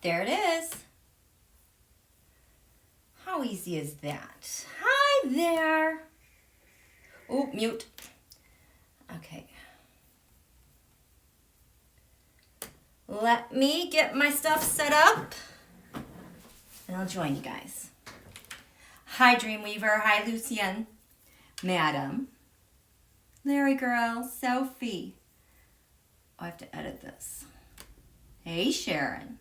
there it is. How easy is that? Hi there. Oh, mute. Okay. Let me get my stuff set up and I'll join you guys. Hi, Dreamweaver. Hi, Lucian. Madam. Larry girl. Sophie. Oh, I have to edit this. Hey, Sharon.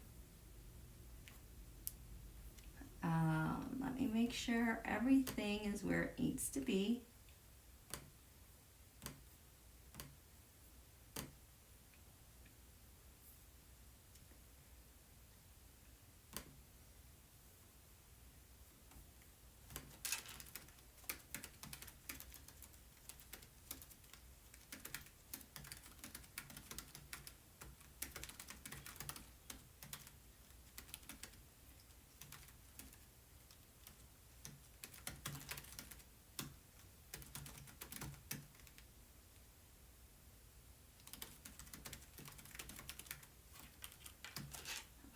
Let me make sure everything is where it needs to be.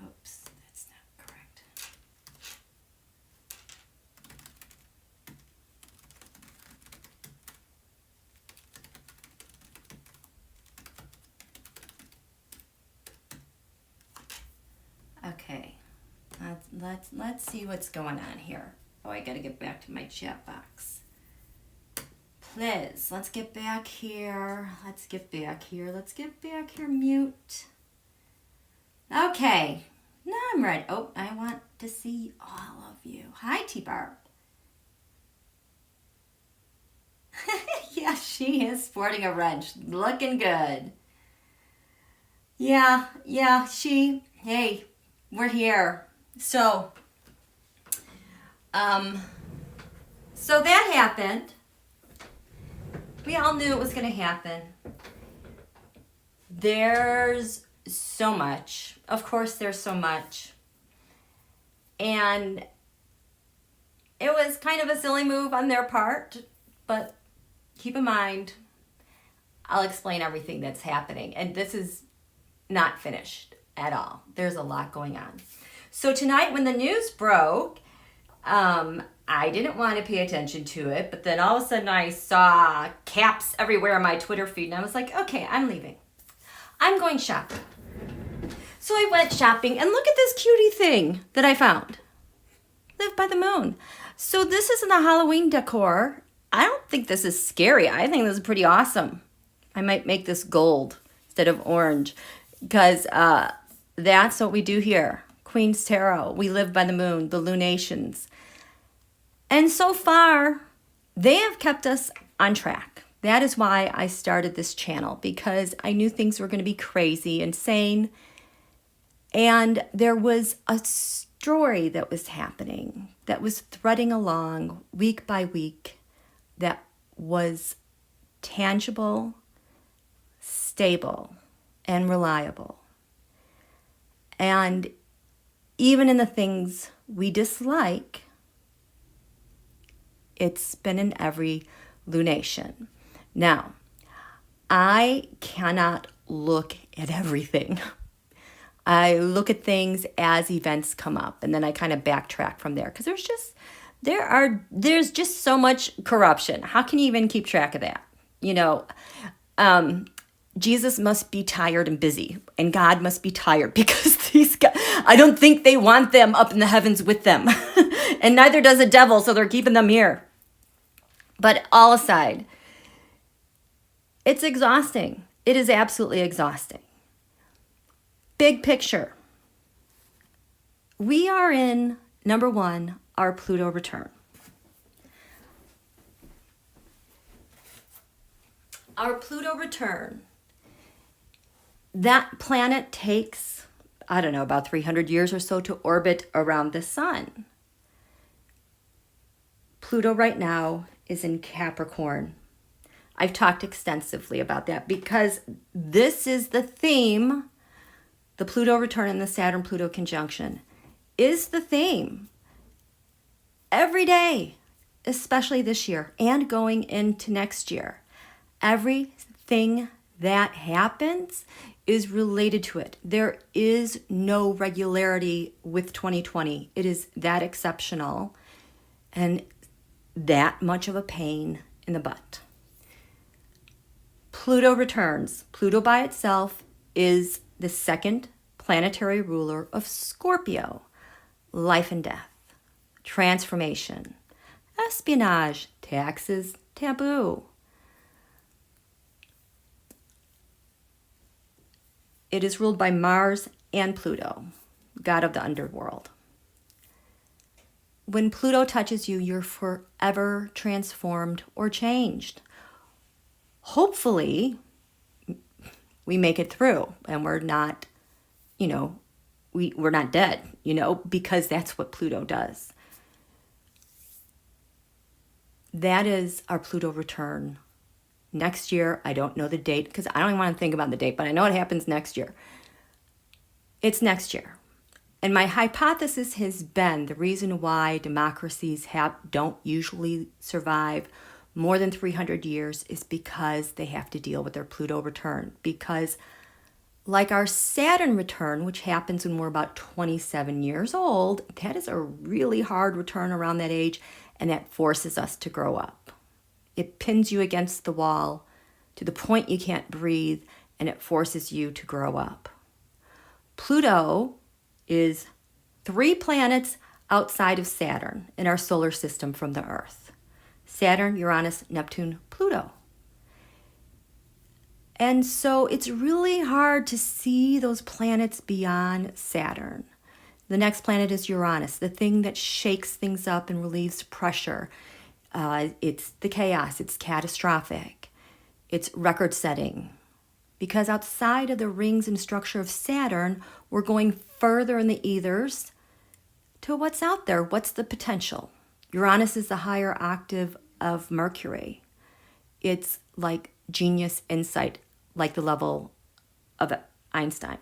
Oops, that's not correct. Okay, let's see what's going on here. Oh, I gotta get back to my chat box. Please, let's get back here. Let's get back here. Let's get back here. Mute. Okay, now I'm ready. Oh, I want to see all of you. Hi, T-Barb. Yeah, she is sporting a wrench. Looking good. Yeah, hey, we're here. So that happened. We all knew it was going to happen. There's so much. Of course, there's so much. And it was kind of a silly move on their part, but keep in mind, I'll explain everything that's happening. And this is not finished at all. There's a lot going on. So tonight when the news broke, I didn't want to pay attention to it, but then all of a sudden I saw caps everywhere on my Twitter feed, and I was like, okay, I'm leaving. I'm going shopping. So I went shopping, and look at this cutie thing that I found. Live by the moon. So this is in the Halloween decor. I don't think this is scary. I think this is pretty awesome. I might make this gold instead of orange, because that's what we do here. Queen's Tarot. We live by the moon, the lunations. And so far, they have kept us on track. That is why I started this channel, because I knew things were going to be crazy, insane. And there was a story that was happening, that was threading along week by week, that was tangible, stable, and reliable. And even in the things we dislike, it's been in every lunation. Now, I cannot look at everything. I look at things as events come up, and then I kind of backtrack from there, because there's just so much corruption. How can you even keep track of that? You know, Jesus must be tired and busy, and God must be tired, because these guys, I don't think they want them up in the heavens with them. And neither does the devil, so they're keeping them here. But all aside, it's exhausting. It is absolutely exhausting. Big picture. We are in, number one, our Pluto return. Our Pluto return, that planet takes, I don't know, about 300 years or so to orbit around the sun. Pluto right now is in Capricorn. I've talked extensively about that because this is the theme. The Pluto return and the Saturn-Pluto conjunction is the theme every day, especially this year and going into next year. Everything that happens is related to it. There is no regularity with 2020. It is that exceptional and that much of a pain in the butt. Pluto returns. Pluto by itself is the second planetary ruler of Scorpio. Life and death, transformation, espionage, taxes, taboo. It is ruled by Mars and Pluto, god of the underworld. When Pluto touches you, you're forever transformed or changed. Hopefully, we make it through and we're not, we're not dead, because that's what Pluto does. That is our Pluto return. Next year, I don't know the date because I don't even want to think about the date, but I know it happens next year. It's next year. And my hypothesis has been the reason why democracies don't usually survive more than 300 years is because they have to deal with their Pluto return. Because like our Saturn return, which happens when we're about 27 years old, that is a really hard return around that age, and that forces us to grow up. It pins you against the wall to the point you can't breathe, and it forces you to grow up. Pluto is 3 planets outside of Saturn in our solar system from the Earth. Saturn, Uranus, Neptune, Pluto. And so it's really hard to see those planets beyond Saturn. The next planet is Uranus, the thing that shakes things up and relieves pressure. It's the chaos, it's catastrophic, it's record setting. Because outside of the rings and structure of Saturn, we're going further in the ethers to what's out there, what's the potential. Uranus is the higher octave of Mercury. It's like genius insight, like the level of Einstein.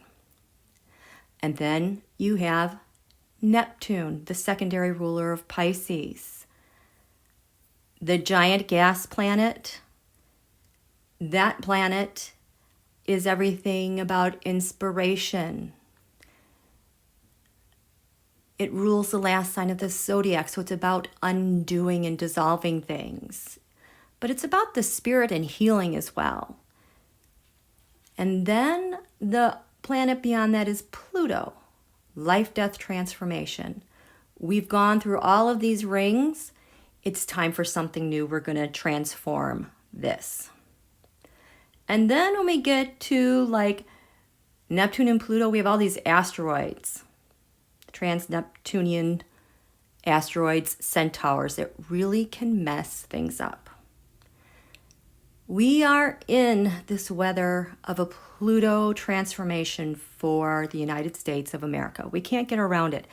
And then you have Neptune, the secondary ruler of Pisces. The giant gas planet, that planet is everything about inspiration. It rules the last sign of the zodiac, so it's about undoing and dissolving things. But it's about the spirit and healing as well. And then the planet beyond that is Pluto, life-death transformation. We've gone through all of these rings. It's time for something new. We're going to transform this. And then when we get to like Neptune and Pluto, we have all these asteroids, trans-Neptunian asteroids, centaurs that really can mess things up. We are in this weather of a Pluto transformation for the United States of America. We can't get around it.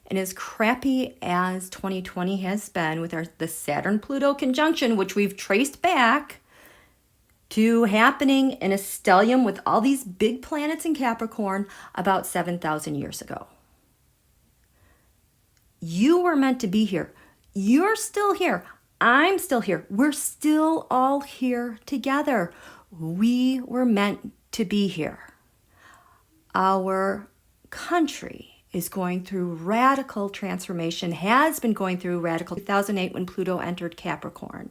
And as crappy as 2020 has been with the Saturn-Pluto conjunction, which we've traced back to happening in a stellium with all these big planets in Capricorn about 7,000 years ago. You were meant to be here. You're still here. I'm still here. We're still all here together. We were meant to be here. Our country is going through radical transformation, has been going through radical 2008 when Pluto entered Capricorn.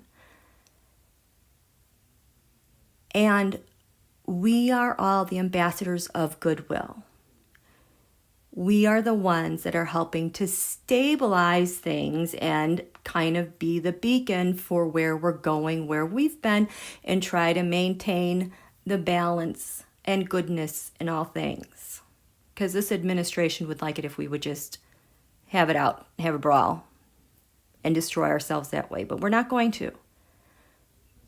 And we are all the ambassadors of goodwill. We are the ones that are helping to stabilize things and kind of be the beacon for where we're going, where we've been, and try to maintain the balance and goodness in all things. Because this administration would like it if we would just have it out, have a brawl, and destroy ourselves that way. But we're not going to.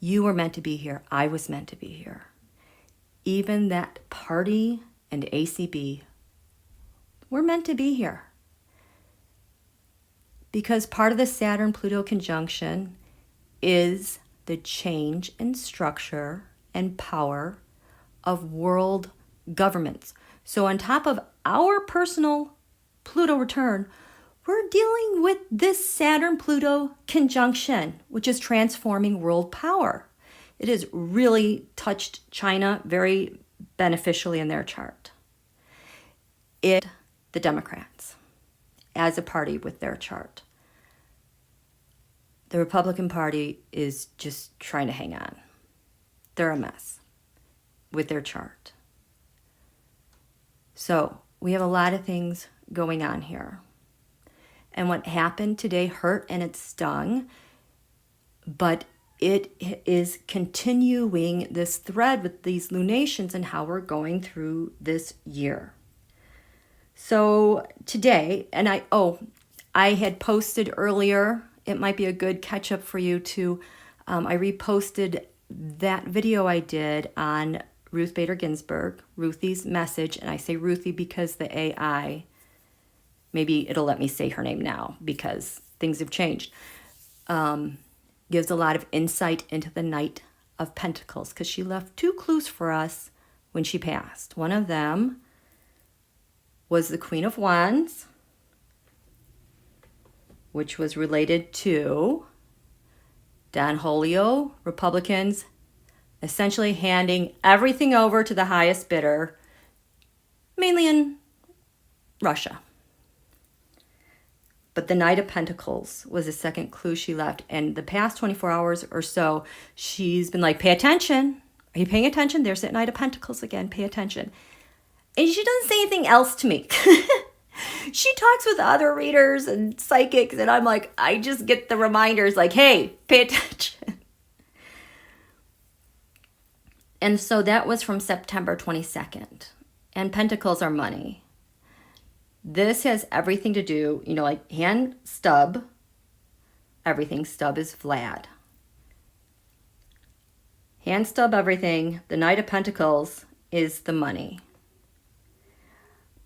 You were meant to be here. I was meant to be here. Even that party and ACB, we're meant to be here. Because part of the Saturn-Pluto conjunction is the change in structure and power of world governments. So on top of our personal Pluto return, we're dealing with this Saturn-Pluto conjunction, which is transforming world power. It has really touched China very beneficially in their chart. The Democrats as a party with their chart. The Republican Party is just trying to hang on. They're a mess with their chart. So we have a lot of things going on here. And what happened today hurt and it stung, but it is continuing this thread with these lunations and how we're going through this year. So today, and I had posted earlier, it might be a good catch up for you to, I reposted that video I did on Ruth Bader Ginsburg, Ruthie's message, and I say Ruthie because the AI, maybe it'll let me say her name now because things have changed, gives a lot of insight into the Knight of Pentacles because she left 2 clues for us when she passed. One of them was the Queen of Wands, which was related to Don Julio, Republicans, essentially handing everything over to the highest bidder, mainly in Russia. But the Knight of Pentacles was the second clue she left. And the past 24 hours or so, she's been like, pay attention. Are you paying attention? There's that Knight of Pentacles again. Pay attention. And she doesn't say anything else to me. She talks with other readers and psychics, and I'm like, I just get the reminders like, hey, pay attention. And so that was from September 22nd. And Pentacles are money. This has everything to do, like hand stub, everything. Stub is Vlad. Hand stub everything. The Knight of Pentacles is the money.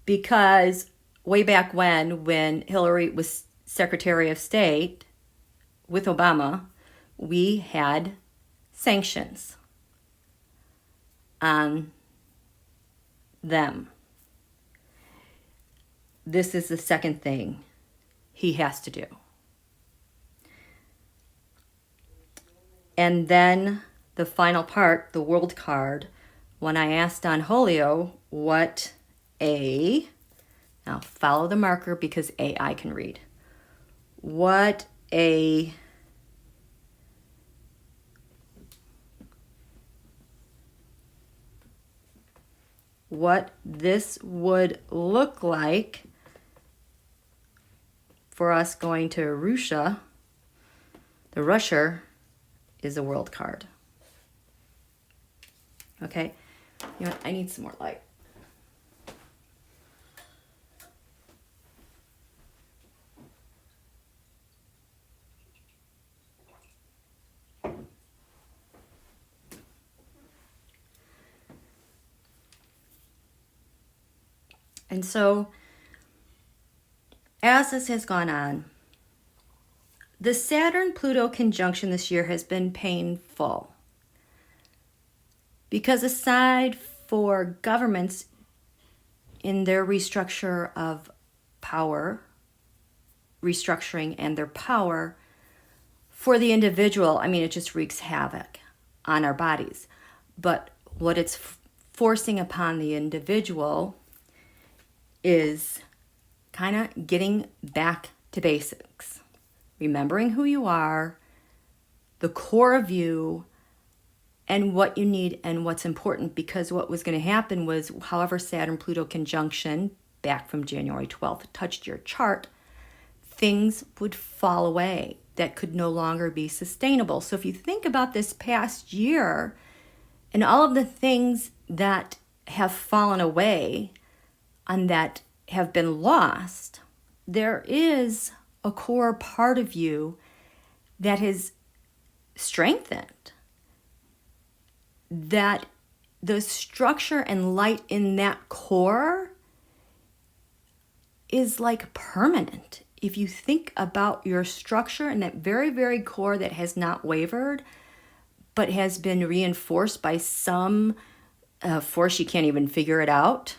Because way back when Hillary was Secretary of State with Obama, we had sanctions on them. This is the second thing he has to do. And then the final part, the World card, when I asked Don Julio what now follow the marker because I can read. What this would look like for us going to Russia. The Russia is a World card. Okay, you know what? I need some more light. And so, as this has gone on, the Saturn-Pluto conjunction this year has been painful. Because aside for governments in their restructure of power, restructuring and their power, for the individual, it just wreaks havoc on our bodies. But what it's forcing upon the individual is kind of getting back to basics. Remembering who you are, the core of you, and what you need and what's important. Because what was going to happen was, however Saturn-Pluto conjunction back from January 12th touched your chart, things would fall away that could no longer be sustainable. So if you think about this past year and all of the things that have fallen away and that have been lost, there is a core part of you that is strengthened. That the structure and light in that core is like permanent. If you think about your structure and that very, very core that has not wavered, but has been reinforced by some force, you can't even figure it out.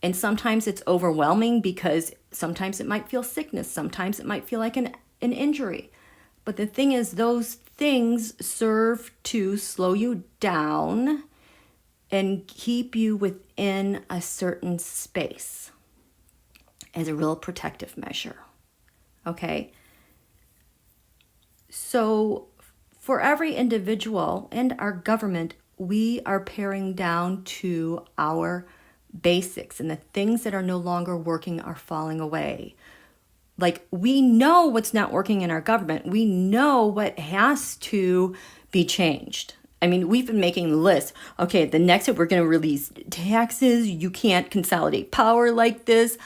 And sometimes it's overwhelming because sometimes it might feel sickness. Sometimes it might feel like an injury. But the thing is, those things serve to slow you down and keep you within a certain space as a real protective measure. Okay? So for every individual and our government, we are paring down to our basics, and the things that are no longer working are falling away. Like, we know what's not working in our government. We know what has to be changed. I mean, we've been making lists. Okay, the next step, we're going to release taxes. You can't consolidate power like this.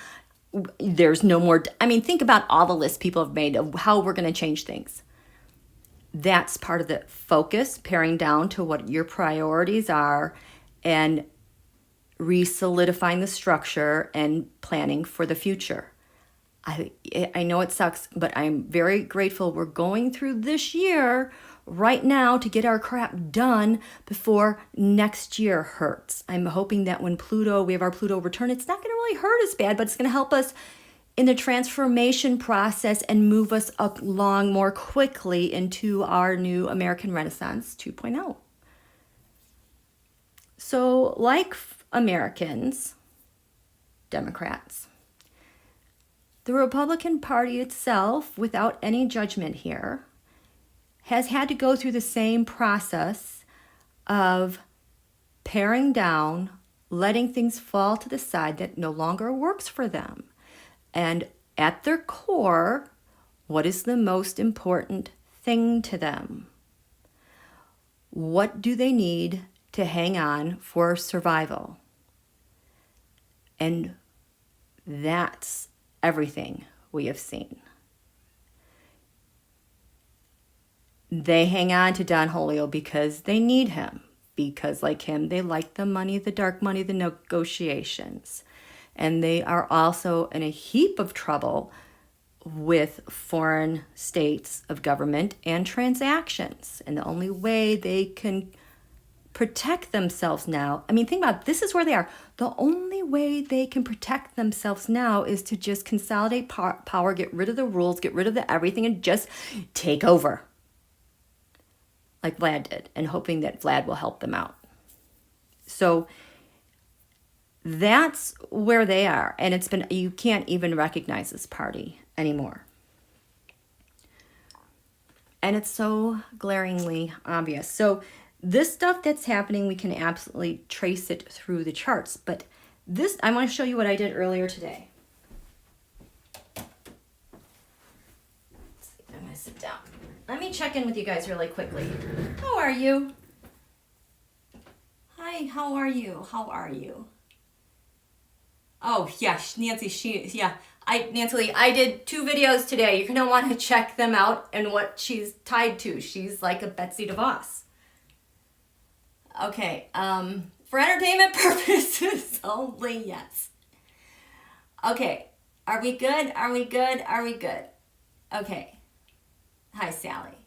There's no more. I mean, think about all the lists people have made of how we're going to change things. That's part of the focus, paring down to what your priorities are and re-solidifying the structure and planning for the future. I know it sucks, but I'm very grateful we're going through this year right now to get our crap done before next year hurts. I'm hoping that when we have our Pluto return, it's not going to really hurt as bad, but it's going to help us in the transformation process and move us along more quickly into our new American Renaissance 2.0. So, like Americans, Democrats, the Republican Party itself, without any judgment here, has had to go through the same process of paring down, letting things fall to the side that no longer works for them. And at their core, what is the most important thing to them? What do they need to hang on for survival? And that's everything we have seen. They hang on to Don Julio because they need him. Because like him, they like the money, the dark money, the negotiations. And they are also in a heap of trouble with foreign states of government and transactions. And the only way they can protect themselves now, I mean, think about it, this is where they are. The only way they can protect themselves now is to just consolidate power, get rid of the rules, get rid of the everything, and just take over. Like Vlad did, and hoping that Vlad will help them out. So that's where they are. And you can't even recognize this party anymore. And it's so glaringly obvious. So this stuff that's happening, we can absolutely trace it through the charts. But this, I want to show you what I did earlier today. Let's see, I'm going to sit down. Let me check in with you guys really quickly. How are you? Hi, how are you? How are you? Oh, yeah, Nancy, Nancy Lee, I did 2 videos today. You're going to want to check them out and what she's tied to. She's like a Betsy DeVos. Okay, for entertainment purposes only, yes. Okay, are we good? Are we good? Are we good? Okay. Hi, Sally.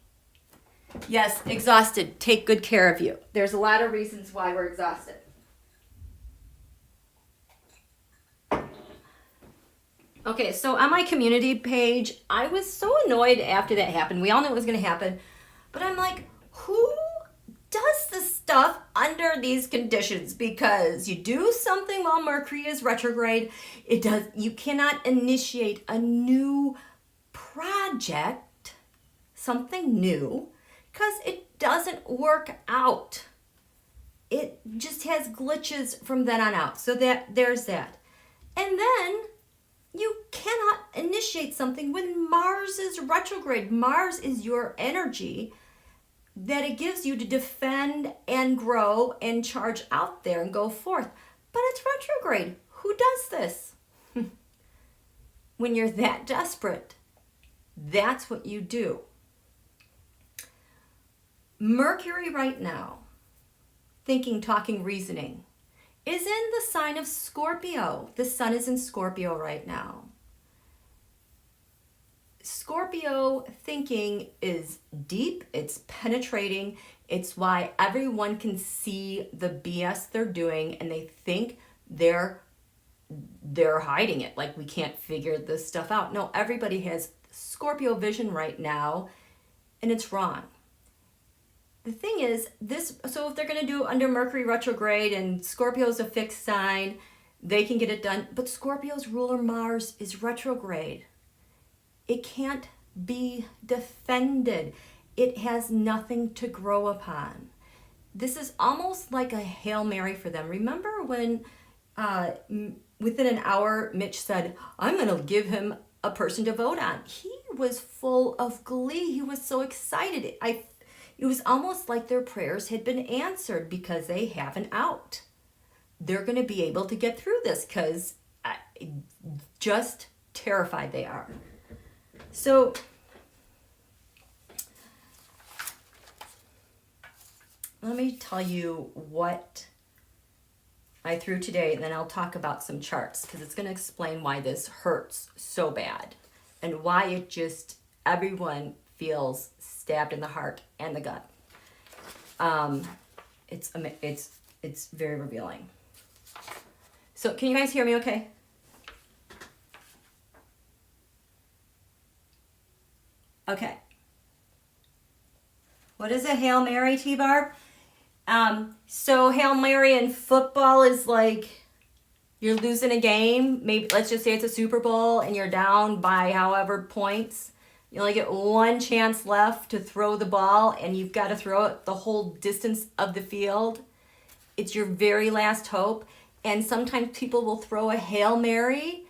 Yes, exhausted. Take good care of you. There's a lot of reasons why we're exhausted. Okay, so on my community page, I was so annoyed after that happened. We all knew it was going to happen. But I'm like, who does this stuff under these conditions? Because you do something while Mercury is retrograde. You cannot initiate a new project, something new, because it doesn't work out. It just has glitches from then on out. So there's that. And then you cannot initiate something when Mars is retrograde. Mars is your energy that it gives you to defend and grow and charge out there and go forth. But it's retrograde. Who does this? When you're that desperate, that's what you do. Mercury right now, thinking, talking, reasoning, is in the sign of Scorpio. The sun is in Scorpio right now. Scorpio thinking is deep, it's penetrating, it's why everyone can see the BS they're doing and they think they're hiding it, like we can't figure this stuff out. No, everybody has Scorpio vision right now, and it's wrong. The thing is, so if they're going to do under Mercury retrograde and Scorpio's a fixed sign, they can get it done. But Scorpio's ruler Mars is retrograde. It can't be defended. It has nothing to grow upon. This is almost like a Hail Mary for them. Remember when within an hour, Mitch said, I'm going to give him a person to vote on. He was full of glee. He was so excited. It was almost like their prayers had been answered because they have an out. They're going to be able to get through this because just terrified they are. So let me tell you what I threw today, and then I'll talk about some charts because it's going to explain why this hurts so bad and why it just, everyone feels stabbed in the heart and the gut. It's very revealing. So can you guys hear me okay? Okay. What is a Hail Mary, T-Barb? So Hail Mary in football is like you're losing a game. Maybe let's just say it's a Super Bowl and you're down by however points. You only get one chance left to throw the ball and you've got to throw it the whole distance of the field. It's your very last hope. And sometimes people will throw a Hail Mary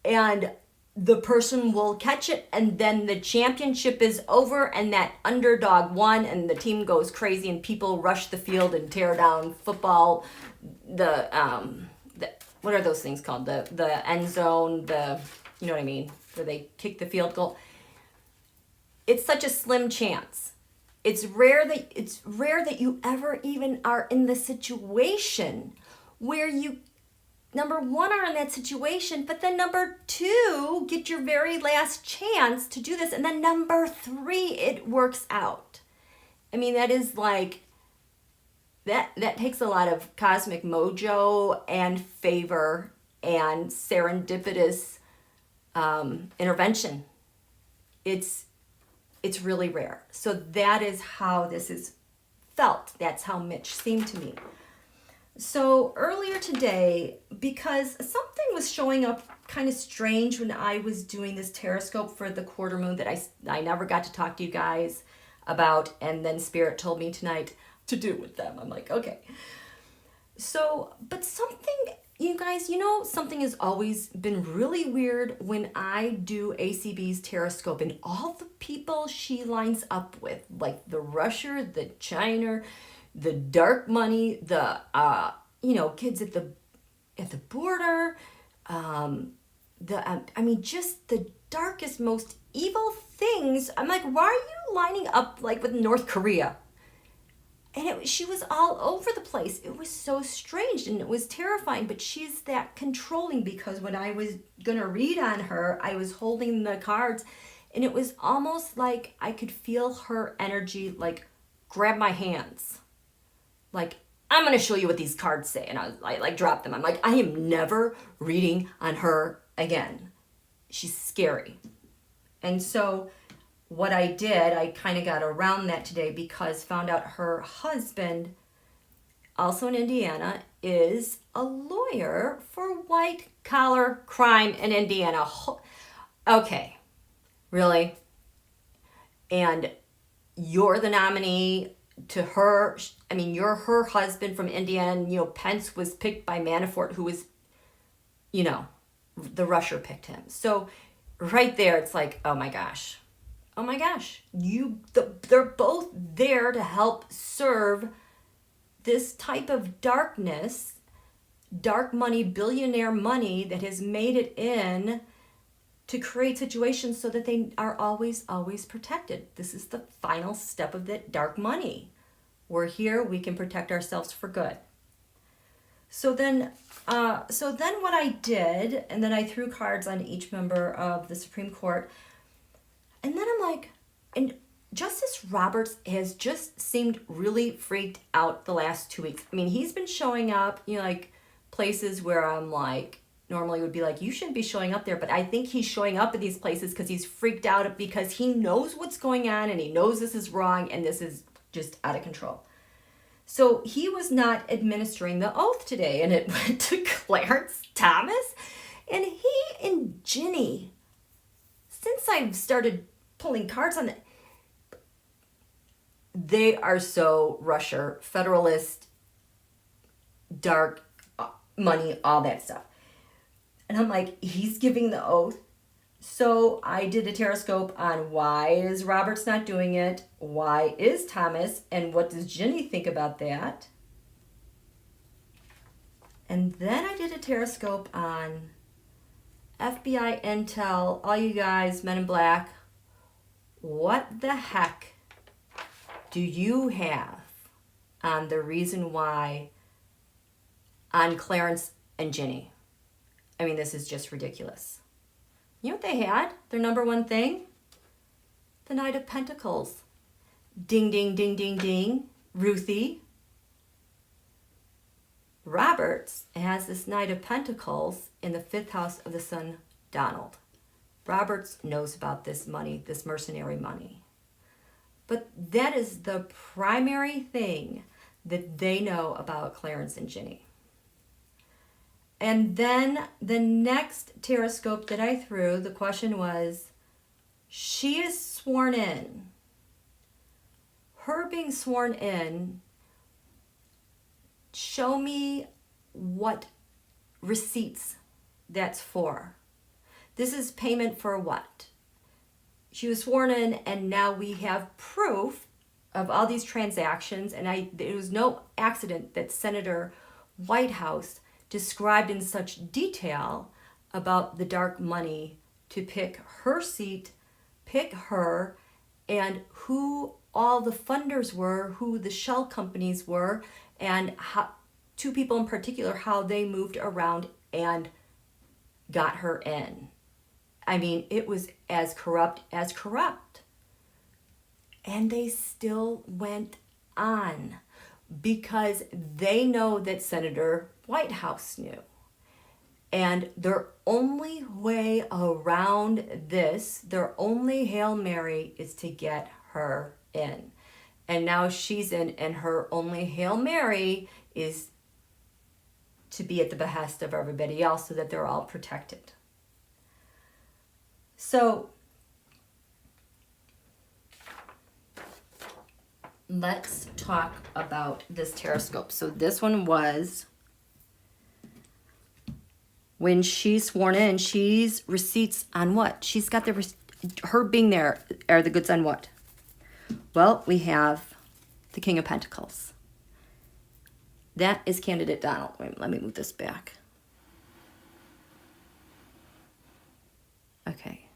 and the person will catch it and then the championship is over and that underdog won and the team goes crazy and people rush the field and tear down football, the what are those things called? The end zone, you know what I mean, where they kick the field goal. It's such a slim chance. It's rare that you ever even are in the situation where you, number one, are in that situation, but then number two, get your very last chance to do this. And then number three, it works out. I mean, that is like, that takes a lot of cosmic mojo and favor and serendipitous intervention. It's really rare. So that is how this is felt. That's how Mitch seemed to me. So earlier today, because something was showing up kind of strange when I was doing this tarotscope for the quarter moon that I never got to talk to you guys about, and then Spirit told me tonight to do with them. I'm like, okay. So, but something, you guys, something has always been really weird when I do ACB's tarotscope and all the people she lines up with, like the Russia, the China, the dark money, the kids at the border, just the darkest, most evil things. I'm like, why are you lining up like with North Korea? And she was all over the place. It was so strange and it was terrifying, but she's that controlling because when I was gonna read on her, I was holding the cards and it was almost like I could feel her energy like grab my hands. Like, I'm going to show you what these cards say. And I dropped them. I'm like, I am never reading on her again. She's scary. And so what I did, I kind of got around that today because found out her husband, also in Indiana, is a lawyer for white collar crime in Indiana. Okay, really? And you're the nominee to her. I mean, you're her husband from Indiana. Pence was picked by Manafort, who was, the Russia picked him. So right there, it's like, oh my gosh. They're both there to help serve this type of darkness, dark money, billionaire money that has made it in to create situations so that they are always, always protected. This is the final step of that dark money. We're here, we can protect ourselves for good. So then what I did, and then I threw cards on each member of the Supreme Court, and then I'm like, and Justice Roberts has just seemed really freaked out the last 2 weeks. I mean, he's been showing up, like places where I'm like, normally would be like, you shouldn't be showing up there. But I think he's showing up at these places because he's freaked out, because he knows what's going on and he knows this is wrong and this is just out of control. So he was not administering the oath today, and it went to Clarence Thomas. And he and Ginny, since I've started pulling cards on it, they are so Russia, Federalist, dark money, all that stuff. And I'm like, he's giving the oath. So I did a tarotscope on why is Roberts not doing it? Why is Thomas? And what does Ginny think about that? And then I did a tarotscope on FBI intel, all you guys, Men in Black. What the heck do you have on the reason why on Clarence and Ginny? I mean, this is just ridiculous. You know what they had? Their number one thing? The Knight of Pentacles. Ding, ding, ding, ding, ding. Ruthie. Roberts has this Knight of Pentacles in the 5th house of the Sun, Donald. Roberts knows about this money, this mercenary money. But that is the primary thing that they know about Clarence and Ginny. And then the next tarotscope that I threw, the question was, she is sworn in. Her being sworn in, show me what receipts that's for. This is payment for what? She was sworn in, and now we have proof of all these transactions. And it was no accident that Senator Whitehouse described in such detail about the dark money to pick her seat, pick her, and who all the funders were, who the shell companies were, and how, 2 people in particular, how they moved around and got her in. I mean, it was as corrupt as corrupt. And they still went on because they know that Senator Whitehouse knew. And their only way around this, their only Hail Mary, is to get her in. And now she's in, and her only Hail Mary is to be at the behest of everybody else so that they're all protected. So let's talk about this tarotscope. So this one was when she's sworn in, she's receipts on what? She's got her being there are the goods on what? Well, we have the King of Pentacles. That is candidate Donald. Wait, let me move this back. Okay.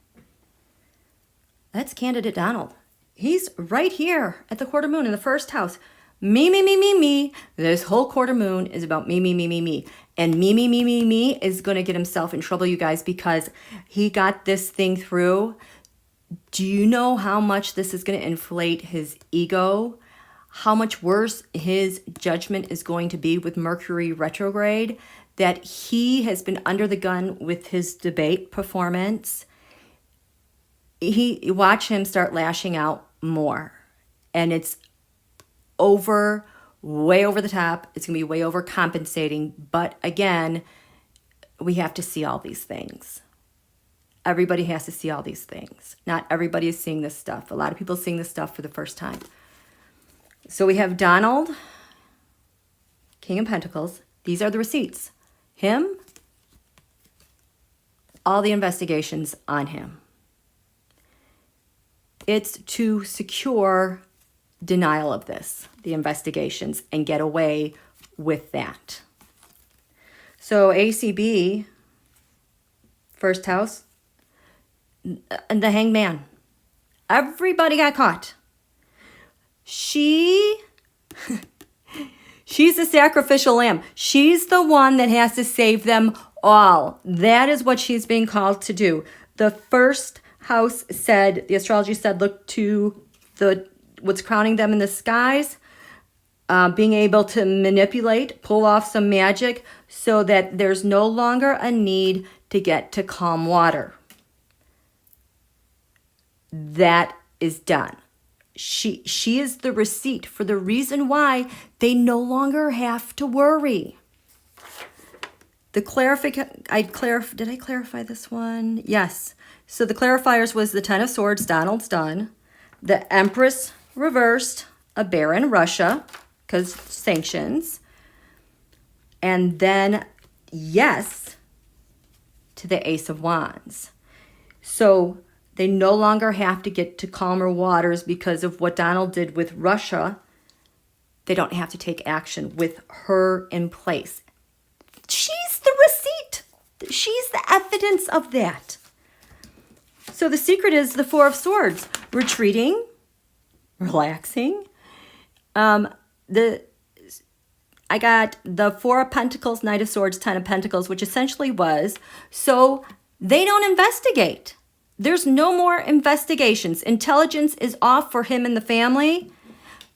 That's candidate Donald. He's right here at the quarter moon in the 1st house. Me, me, me, me, me. This whole quarter moon is about me, me, me, me, me. And me, me, me, me, me is going to get himself in trouble, you guys, because he got this thing through. Do you know how much this is going to inflate his ego? How much worse his judgment is going to be with Mercury retrograde? That he has been under the gun with his debate performance. Watch him start lashing out more. And it's way over the top. It's going to be way overcompensating. But again, we have to see all these things. Everybody has to see all these things. Not everybody is seeing this stuff. A lot of people are seeing this stuff for the first time. So we have Donald, King of Pentacles. These are the receipts. Him, all the investigations on him. It's to secure denial of this, the investigations, and get away with that. So ACB, 1st house, and the Hanged Man. Everybody got caught. She's the sacrificial lamb. She's the one that has to save them all. That is what she's being called to do. The 1st house said, the astrology said, look to what's crowning them in the skies. being able to manipulate, pull off some magic so that there's no longer a need to get to calm water. That is done. She is the receipt for the reason why they no longer have to worry. The did I clarify this one? Yes. So the clarifiers was the Ten of Swords, Donald's done. The Empress reversed, a bear in Russia, because sanctions. And then yes to the Ace of Wands. So they no longer have to get to calmer waters because of what Donald did with Russia. They don't have to take action with her in place. She's the receipt. She's the evidence of that. So the secret is the Four of Swords. Retreating, relaxing. I got the Four of Pentacles, Knight of Swords, Ten of Pentacles, which essentially was, so they don't investigate. There's no more investigations. Intelligence is off for him and the family.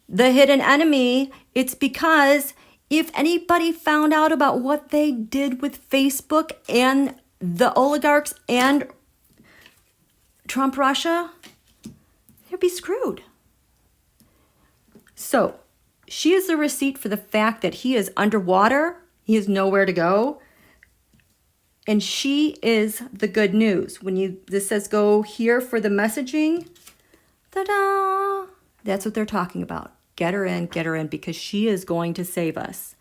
The hidden enemy, it's because if anybody found out about what they did with Facebook and the oligarchs and Trump Russia, they'd be screwed. So she is the receipt for the fact that he is underwater. He has nowhere to go. And she is the good news. When this says go here for the messaging, ta-da! That's what they're talking about. Get her in, because she is going to save us.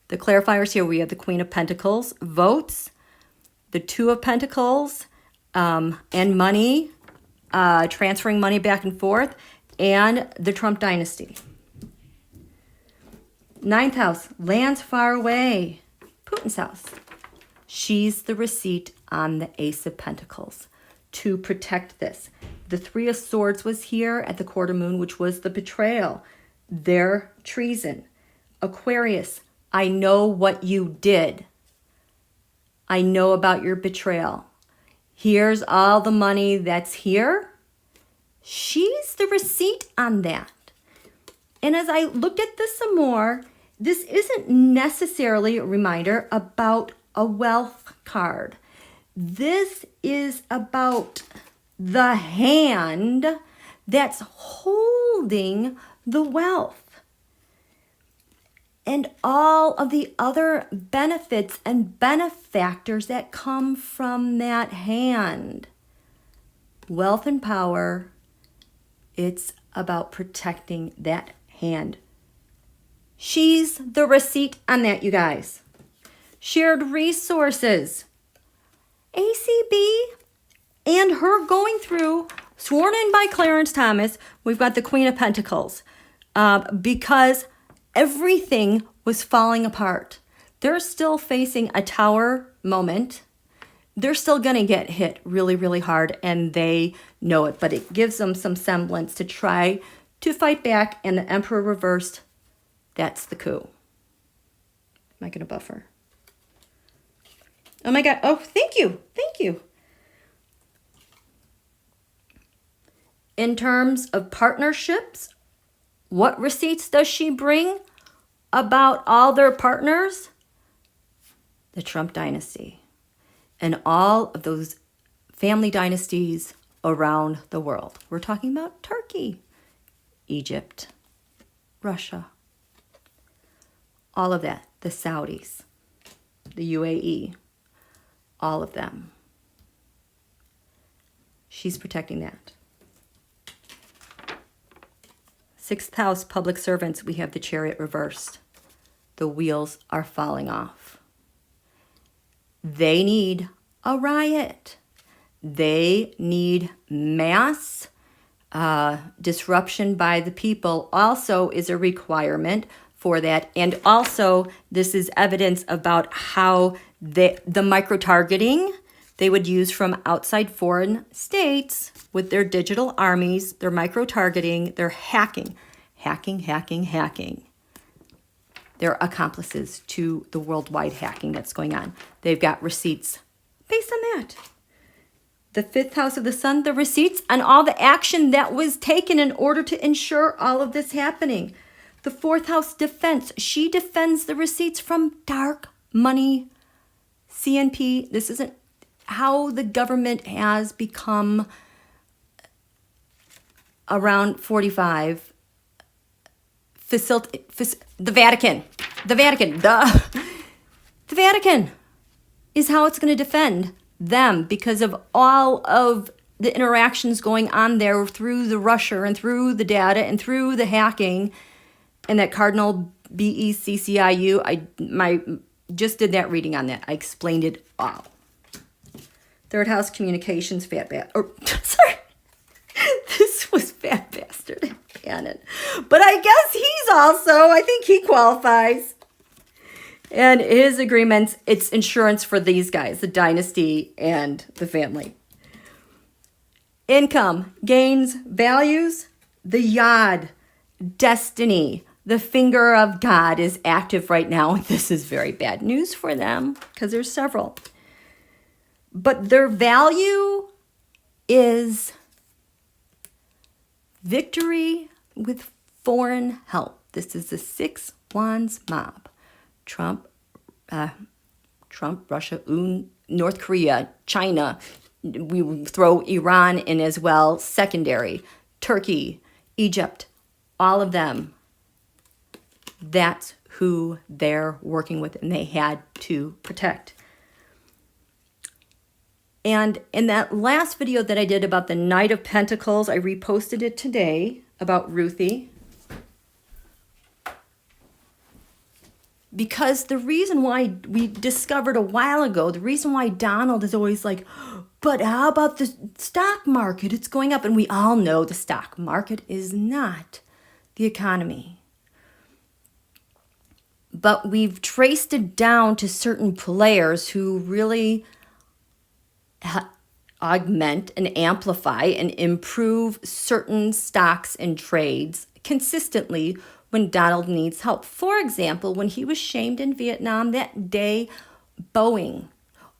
The clarifiers here, we have the Queen of Pentacles, votes, the Two of Pentacles, and money, transferring money back and forth, and the Trump dynasty. Ninth house, lands far away, Putin's house. She's the receipt on the Ace of Pentacles to protect this. The Three of Swords was here at the quarter moon, which was the betrayal, their treason. Aquarius, I know what you did. I know about your betrayal. Here's all the money that's here. She's the receipt on that. And as I looked at this some more, this isn't necessarily a reminder about a wealth card. This is about the hand that's holding the wealth and all of the other benefits and benefactors that come from that hand. Wealth and power, it's about protecting that hand. She's the receipt on that, you guys. Shared resources. ACB and her going through, sworn in by Clarence Thomas, we've got the Queen of Pentacles, because everything was falling apart. They're still facing a tower moment. They're still going to get hit really, really hard, and they know it, but it gives them some semblance to try to fight back, and the Emperor reversed. That's the coup. Am I going to buffer? Oh my God. Oh, thank you. Thank you. In terms of partnerships, what receipts does she bring about all their partners? The Trump dynasty and all of those family dynasties around the world. We're talking about Turkey, Egypt, Russia, all of that, the Saudis, the UAE, all of them. She's protecting that. Sixth house, public servants, we have the Chariot reversed. The wheels are falling off. They need a riot. They need mass disruption by the people also is a requirement for that. And also, this is evidence about how the micro-targeting they would use from outside foreign states with their digital armies, their micro-targeting, their hacking. They're accomplices to the worldwide hacking that's going on. They've got receipts based on that. The fifth house of the sun, the receipts on all the action that was taken in order to ensure all of this happening. The fourth house defense. She defends the receipts from dark money. CNP, this isn't how the government has become around 45. The Vatican. The Vatican is how it's going to defend them because of all of the interactions going on there through the Russia and through the data and through the hacking and that Cardinal BECCIU. I just did that reading on that. I explained it all. Third house communications, sorry. This was Fat Bastard Cannon. But I guess he's also, I think he qualifies. And his agreements, it's insurance for these guys, the dynasty and the family. Income, gains, values, the yod, destiny, the finger of God is active right now. This is very bad news for them because there's several. But their value is victory with foreign help. This is the Six Wands mob. Trump, Russia, North Korea, China. We throw Iran in as well, secondary. Turkey, Egypt, all of them. That's who they're working with and they had to protect. And in that last video that I did about the Knight of Pentacles, I reposted it today about Ruthie. Because the reason why we discovered a while ago, the reason why Donald is always like, but how about the stock market? It's going up. And we all know the stock market is not the economy. But we've traced it down to certain players who really augment and amplify and improve certain stocks and trades consistently when Donald needs help. For example, when he was shamed in Vietnam that day, Boeing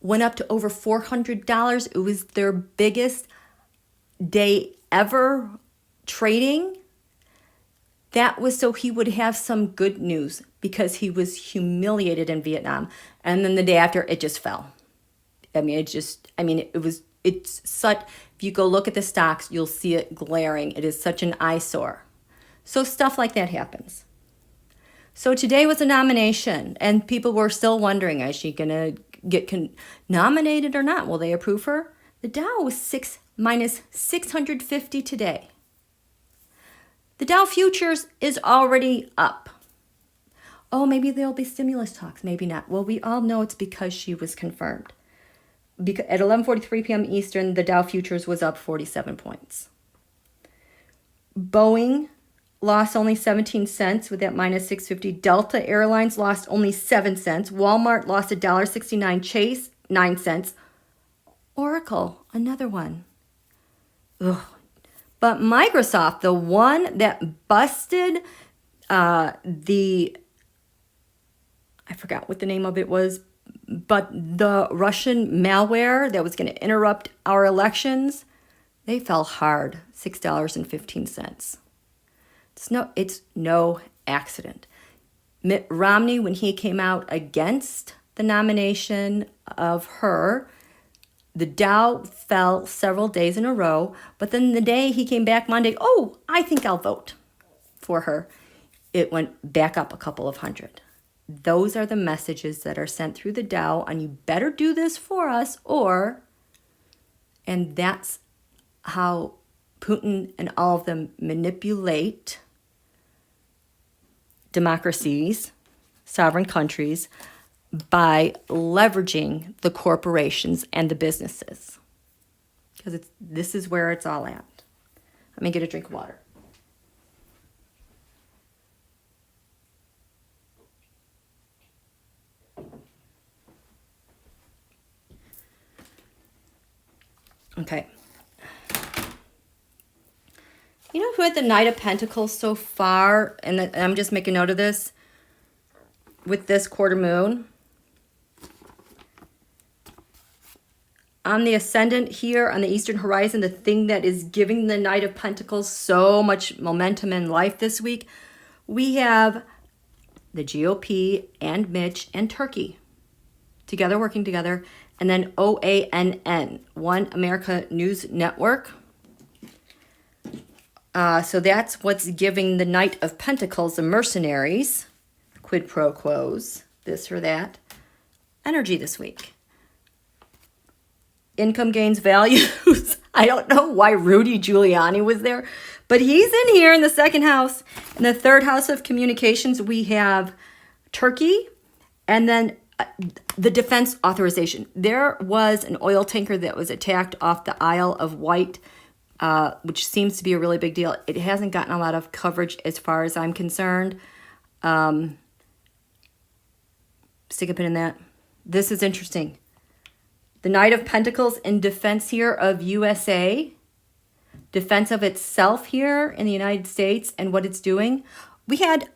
went up to over $400. It was their biggest day ever trading. That was so he would have some good news because he was humiliated in Vietnam. And then the day after, it just fell. It's such, if you go look at the stocks, you'll see it glaring. It is such an eyesore. So stuff like that happens. So today was a nomination and people were still wondering, is she going to get nominated or not? Will they approve her? The Dow was minus 650 today. The Dow futures is already up. Oh, maybe there'll be stimulus talks, maybe not. Well, we all know it's because she was confirmed. Because at 11:43 p.m. Eastern, the Dow futures was up 47 points. Boeing lost only 17 cents with that minus 650. Delta Airlines lost only 7 cents. Walmart lost $1.69. Chase, 9 cents. Oracle, another one. Ugh. But Microsoft, the one that busted I forgot what the name of it was, but the Russian malware that was going to interrupt our elections, they fell hard, $6.15. It's no accident. Mitt Romney, when he came out against the nomination of her, the Dow fell several days in a row, but then the day he came back Monday, oh, I think I'll vote for her. It went back up a couple of hundred. Those are the messages that are sent through the Dow, and you better do this for us, and that's how Putin and all of them manipulate democracies, sovereign countries, by leveraging the corporations and the businesses. Because this is where it's all at. Let me get a drink of water. Okay. You know who had the Knight of Pentacles so far? And I'm just making note of this. With this quarter moon. On the ascendant here, on the eastern horizon, the thing that is giving the Knight of Pentacles so much momentum in life this week we have the GOP and Mitch and Turkey together, working together. And then OANN, One America News Network. So that's what's giving the Knight of Pentacles, the mercenaries, quid pro quos, this or that, energy this week. Income gains values. I don't know why Rudy Giuliani was there, but he's in here in the second house. In the third house of communications, we have Turkey, and then the defense authorization. There was an oil tanker that was attacked off the Isle of Wight, which seems to be a really big deal. It hasn't gotten a lot of coverage as far as I'm concerned. Stick a pin in that. This is interesting. The Knight of Pentacles in defense here of USA, defense of itself here in the United States and what it's doing. We had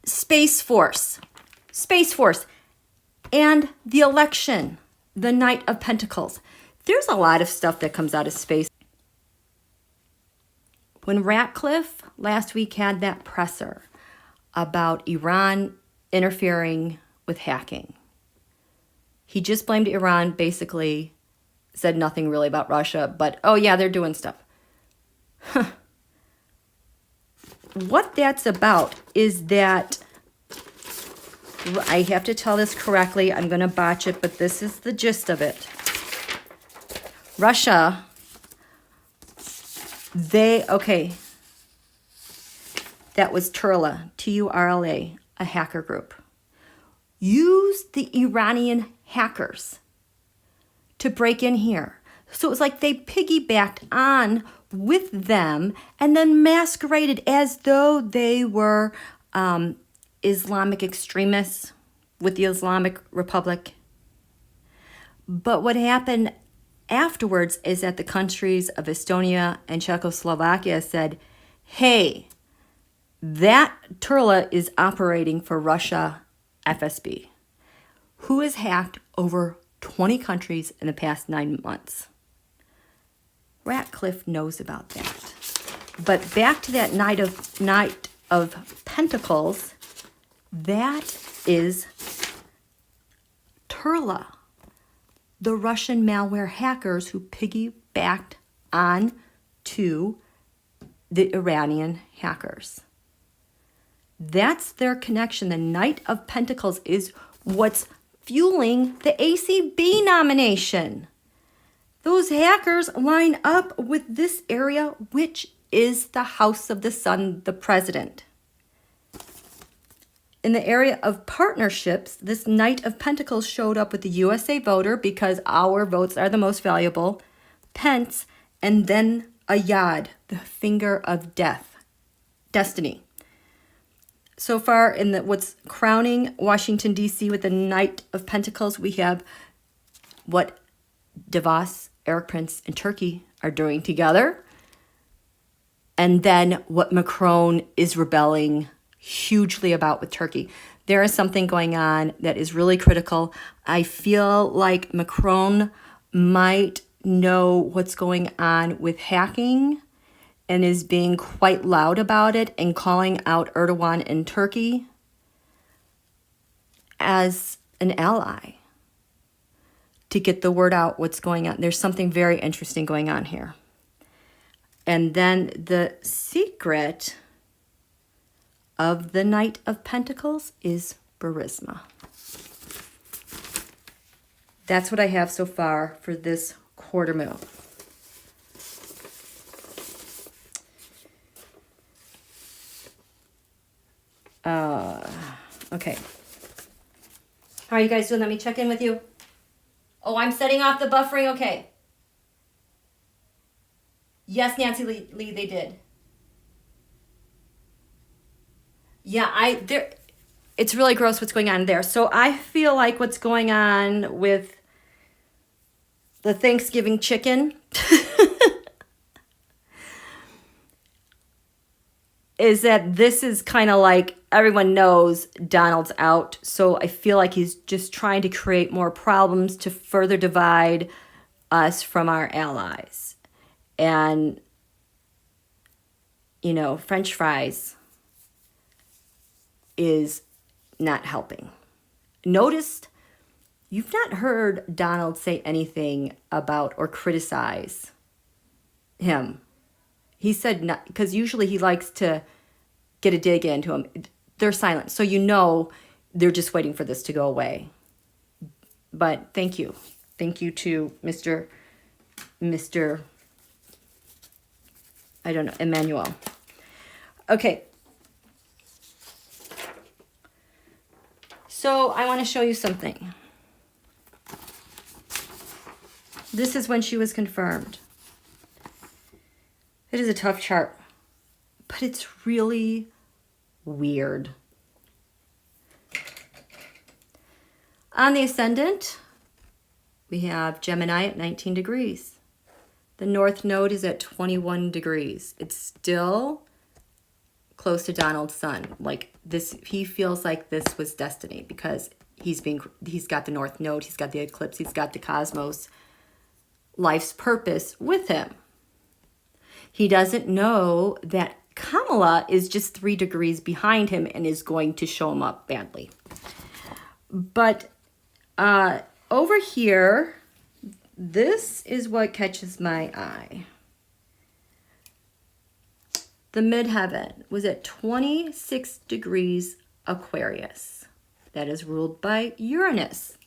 Space Force, and the election, the Knight of Pentacles. There's a lot of stuff that comes out of space. When Ratcliffe last week had that presser about Iran interfering with hacking, he just blamed Iran, basically said nothing really about Russia, but oh yeah, they're doing stuff. What that's about is that, I have to tell this correctly, I'm going to botch it, but this is the gist of it. Russia, that was Turla, T-U-R-L-A, a hacker group, used the Iranian hackers to break in here. So it was like they piggybacked on with them and then masqueraded as though they were Islamic extremists with the Islamic Republic. But what happened afterwards is that the countries of Estonia and Czechoslovakia said, hey, that Turla is operating for Russia FSB, who has hacked over 20 countries in the past 9 months. Ratcliffe knows about that. But back to that Knight of Pentacles, that is Turla, the Russian malware hackers who piggybacked on to the Iranian hackers. That's their connection. The Knight of Pentacles is what's fueling the ACB nomination. Those hackers line up with this area, which is the house of the sun, the president. In the area of partnerships, this Knight of Pentacles showed up with the USA voter because our votes are the most valuable, Pence, and then a Yod, the finger of death, destiny. So far in what's crowning Washington, D.C. with the Knight of Pentacles, we have what Davos, Eric Prince, and Turkey are doing together. And then what Macron is rebelling hugely about with Turkey. There is something going on that is really critical. I feel like Macron might know what's going on with hacking and is being quite loud about it and calling out Erdogan and Turkey as an ally to get the word out what's going on. There's something very interesting going on here. And then the secret of the Knight of Pentacles is Barisma. That's what I have so far for this quarter moon. Okay. How are you guys doing? Let me check in with you. Oh, I'm setting off the buffering. Okay. Yes, Nancy Lee, they did. Yeah, it's really gross what's going on there. So I feel like what's going on with the Thanksgiving chicken is that this is kind of like everyone knows Donald's out. So I feel like he's just trying to create more problems to further divide us from our allies. And, French fries is not helping. Noticed you've not heard Donald say anything about or criticize him. He said not, because usually he likes to get a dig into him. They're silent. So they're just waiting for this to go away. But thank you. Thank you to Mr. I don't know, Emmanuel. Okay. So I want to show you something. This is when she was confirmed. It is a tough chart, but it's really weird. On the ascendant, we have Gemini at 19 degrees. The North Node is at 21 degrees. It's still close to Donald's sun. Like this, he feels like this was destiny because he's got the North Node, he's got the eclipse, he's got the cosmos, life's purpose with him. He doesn't know that Kamala is just 3 degrees behind him and is going to show him up badly. But over here, this is what catches my eye. The midheaven was at 26 degrees Aquarius. That is ruled by Uranus.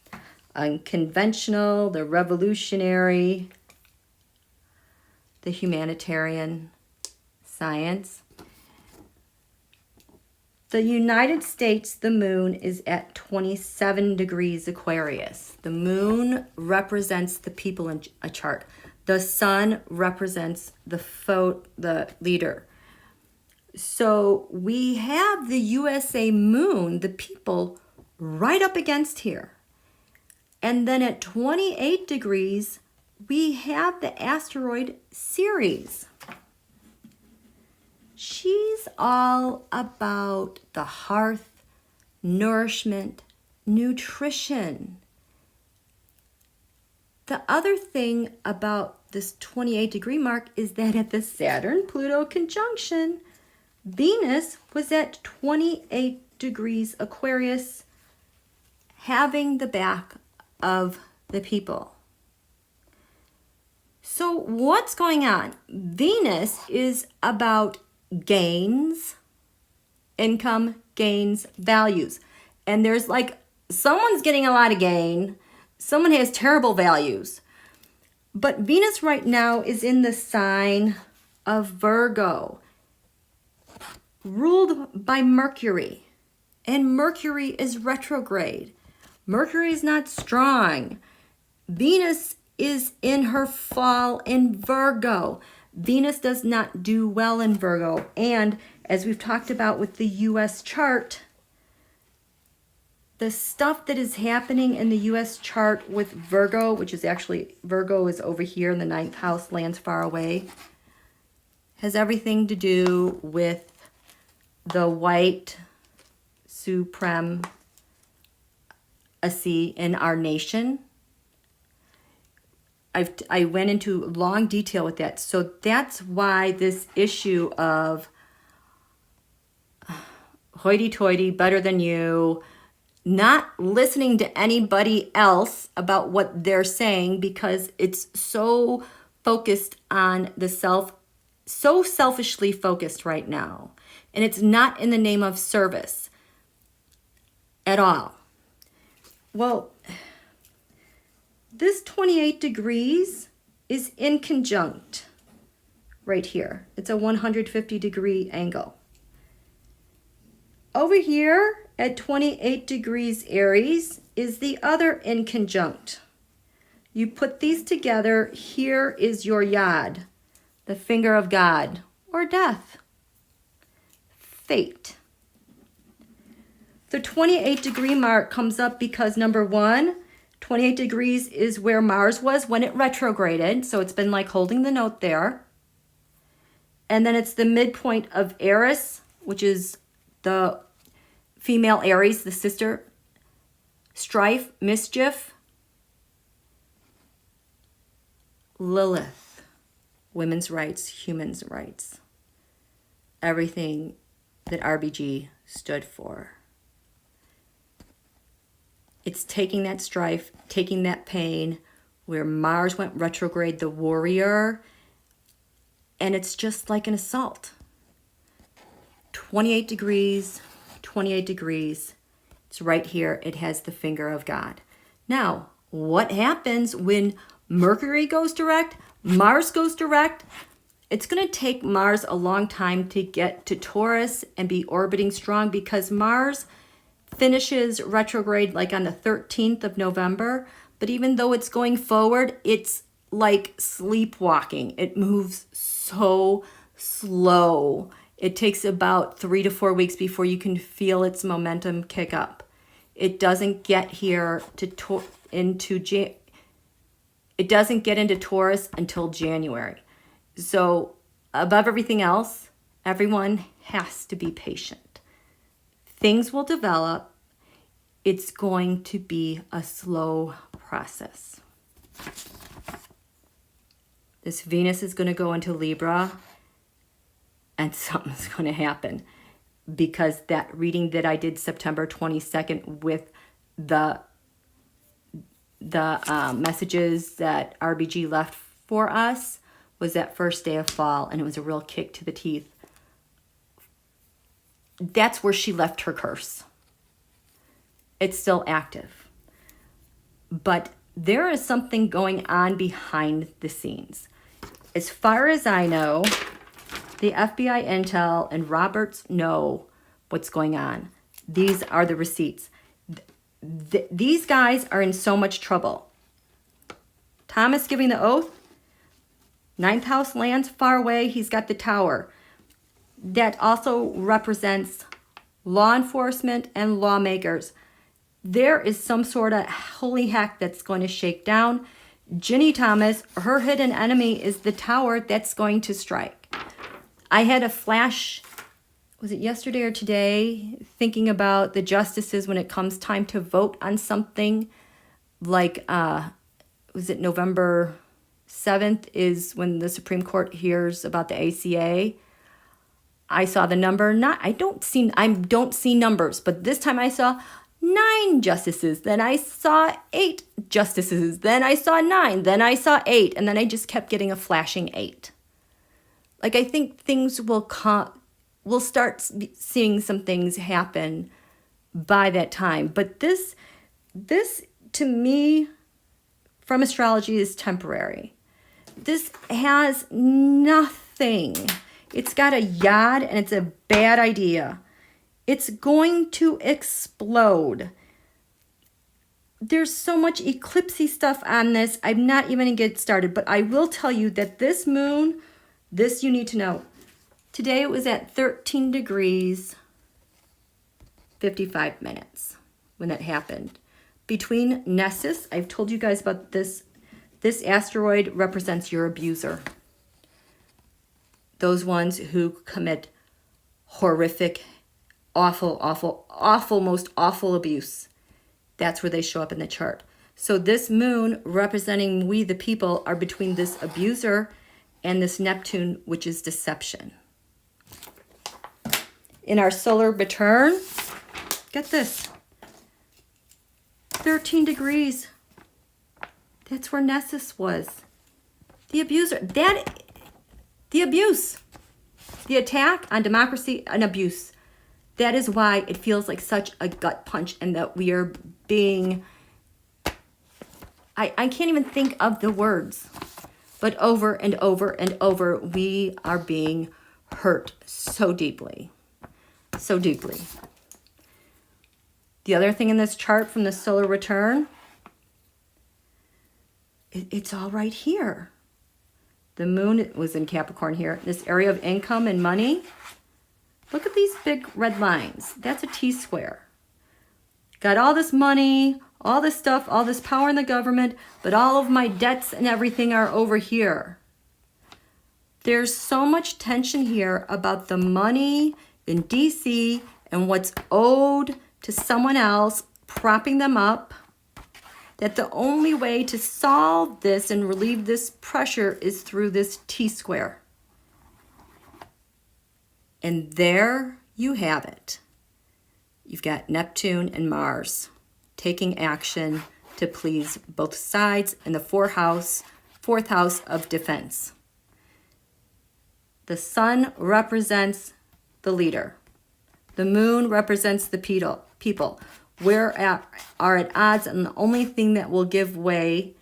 Unconventional, the revolutionary, the humanitarian, science. The United States, the moon is at 27 degrees Aquarius. The moon represents the people in a chart. The sun represents the leader. So we have the USA moon, the people, right up against here. And then at 28 degrees, we have the asteroid Ceres. She's all about the hearth, nourishment, nutrition. The other thing about this 28 degree mark is that at the Saturn-Pluto conjunction, Venus was at 28 degrees Aquarius, having the back of the people. So what's going on? Venus is about gains, income, gains, values. And there's someone's getting a lot of gain, someone has terrible values. But Venus right now is in the sign of Virgo, ruled by Mercury. And Mercury is retrograde. Mercury is not strong. Venus is in her fall in Virgo. Venus does not do well in Virgo. And as we've talked about with the US chart, the stuff that is happening in the US chart with Virgo, which is actually, Virgo is over here in the 9th house, lands far away, has everything to do with the white supremacy in our nation. I went into long detail with that. So that's why this issue of hoity-toity, better than you, not listening to anybody else about what they're saying because it's so focused on the self, so selfishly focused right now. And it's not in the name of service at all. Well, this 28 degrees is in conjunct right here. It's a 150 degree angle. Over here at 28 degrees Aries is the other in conjunct. You put these together, here is your yod, the finger of God, or death, fate. The 28 degree mark comes up because number one, 28 degrees is where Mars was when it retrograded. So it's been like holding the note there. And then it's the midpoint of Eris, which is the female Aries, the sister. Strife, mischief. Lilith, women's rights, humans' rights. everything that RBG stood for. It's taking that strife, taking that pain, where Mars went retrograde, the warrior, and it's just like an assault. 28 degrees, 28 degrees. It's right here. It has the finger of God. Now, what happens when Mercury goes direct, Mars goes direct? It's going to take Mars a long time to get to Taurus and be orbiting strong, because Mars finishes retrograde like on the 13th of November. But even though it's going forward, it's like sleepwalking. It moves so slow. It takes about 3 to 4 weeks before you can feel its momentum kick up. It doesn't get here it doesn't get into Taurus until January. So above everything else, everyone has to be patient. Things will develop. It's going to be a slow process. This Venus is going to go into Libra, and something's going to happen, because that reading that I did September 22nd with the messages that RBG left for us was that first day of fall, and it was a real kick to the teeth. That's where she left her curse. It's still active. But there is something going on behind the scenes. As far as I know, the FBI intel and Roberts know what's going on. These are the receipts. These guys are in so much trouble. Thomas giving the oath. 9th house lands far away. He's got the tower. That also represents law enforcement and lawmakers. There is some sort of holy heck that's going to shake down. Ginny Thomas, her hidden enemy is the tower that's going to strike. I had a flash, was it yesterday or today, thinking about the justices when it comes time to vote on something like, was it November 7th is when the Supreme Court hears about the ACA. I saw the number, I don't see numbers, but this time I saw 9 justices, then I saw 8 justices, then I saw 9, then I saw 8, and then I just kept getting a flashing 8. Like, I think things we'll start seeing some things happen by that time. But this to me, from astrology, is temporary. This has nothing. It's got a yod, and it's a bad idea. It's going to explode. There's so much eclipsey stuff on this. I'm not even going to get started, but I will tell you that this moon, this you need to know. Today it was at 13 degrees, 55 minutes when that happened. Between Nessus, I've told you guys about this. This asteroid represents your abuser. Those ones who commit horrific, awful, most awful abuse. That's where they show up in the chart. So this moon representing we the people are between this abuser and this Neptune, which is deception. In our solar return, get this, 13 degrees. That's where Nessus was. The abuser, the abuse, the attack on democracy and abuse. That is why it feels like such a gut punch, and that we are being, I can't even think of the words, but over and over and over, we are being hurt so deeply, so deeply. The other thing in this chart from the solar return, it's all right here. The moon was in Capricorn here. This area of income and money. Look at these big red lines. That's a T-square. Got all this money, all this stuff, all this power in the government, but all of my debts and everything are over here. There's so much tension here about the money in DC and what's owed to someone else, propping them up, that the only way to solve this and relieve this pressure is through this T-square. And there you have it. You've got Neptune and Mars taking action to please both sides in the fourth house of defense. The sun represents the leader. The moon represents the people. Are at odds, and the only thing that will give way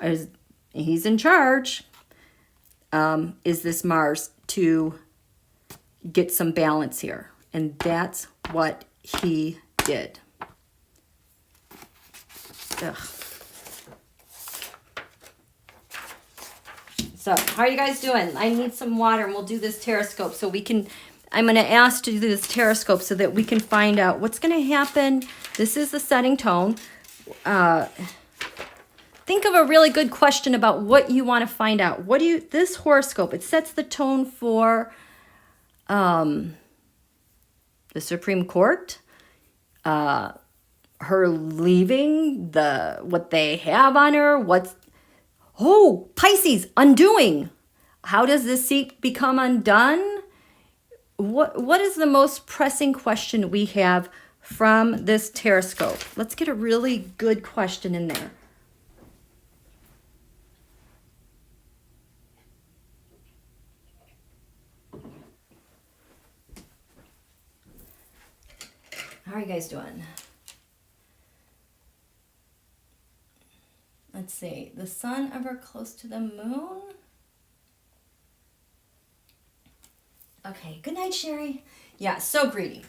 is he's in charge, is this Mars to get some balance here. And that's what he did. Ugh. So, how are you guys doing? I need some water, and we'll do this tarotscope so we can... I'm going to ask to do this tarotscope so that we can find out what's going to happen. This is the setting tone. Think of a really good question about what you want to find out. This horoscope, it sets the tone for the Supreme Court, her leaving, what they have on her, Pisces, undoing. How does this seat become undone? What is the most pressing question we have from this tarotscope? Let's get a really good question in there. How are you guys doing? Let's see. The sun ever close to the moon? Okay, good night, Sherry. Yeah, so greedy.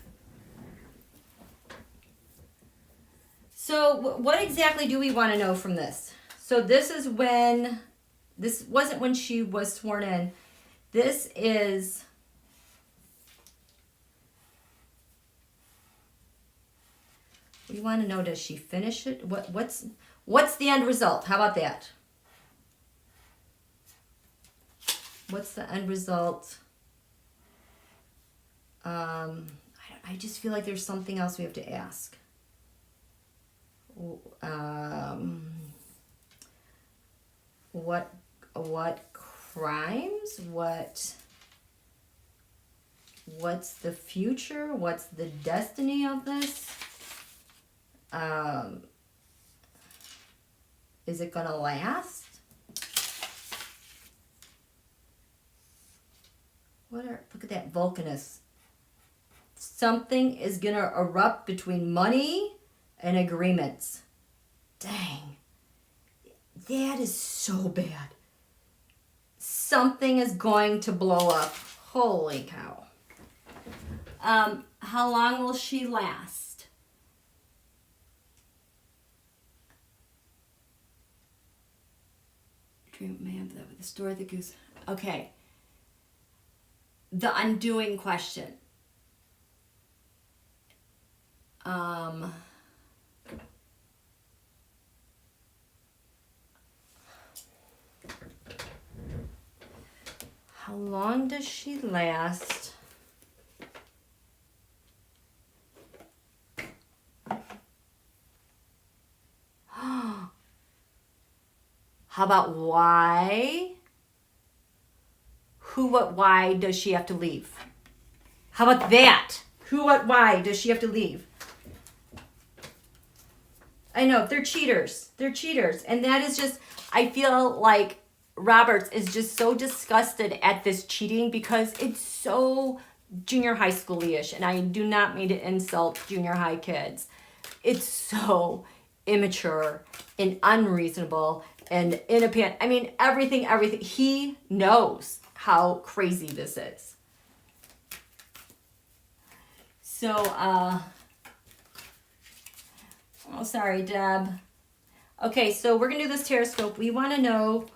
So what exactly do we want to know from this? So this wasn't when she was sworn in. This is... We want to know, does she finish it? What's the end result? How about that? What's the end result? I just feel like there's something else we have to ask. What crimes? What's the future? What's the destiny of this? Is it gonna last? Look at that Vulcanus. Something is gonna erupt between money and agreements. Dang. That is so bad. Something is going to blow up. Holy cow. How long will she last? Dream man, the story of the goose. Okay. The undoing question. How long does she last? How about why? Who, what, why does she have to leave? How about that? Who, what, why does she have to leave? I know, they're cheaters. They're cheaters. And that is just, I feel like Roberts is just so disgusted at this cheating because it's so junior high school-ish. And I do not mean to insult junior high kids. It's so immature and unreasonable and inappropriate. I mean, everything. He knows how crazy this is. So, oh, sorry, Deb. Okay, so we're going to do this tarotscope. We want to know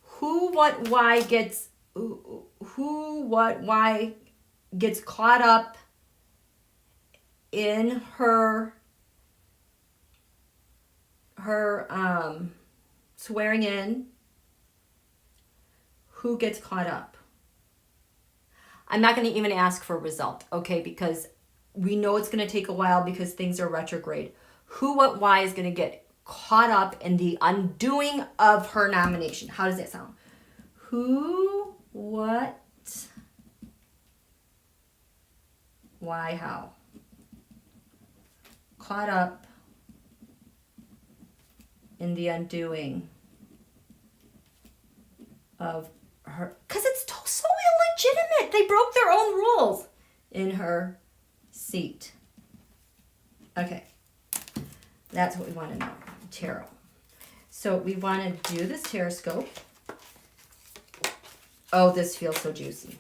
who, what, why gets caught up in her swearing in. Who gets caught up? I'm not going to even ask for a result, okay? Because we know it's going to take a while because things are retrograde. Who, what, why is going to get caught up in the undoing of her nomination? How does that sound? Who, what, why, how. Caught up in the undoing of her, because it's so illegitimate. They broke their own rules in her seat. Okay, that's what we want to know. Tarot. So we want to do this tarotscope. Oh, this feels so juicy.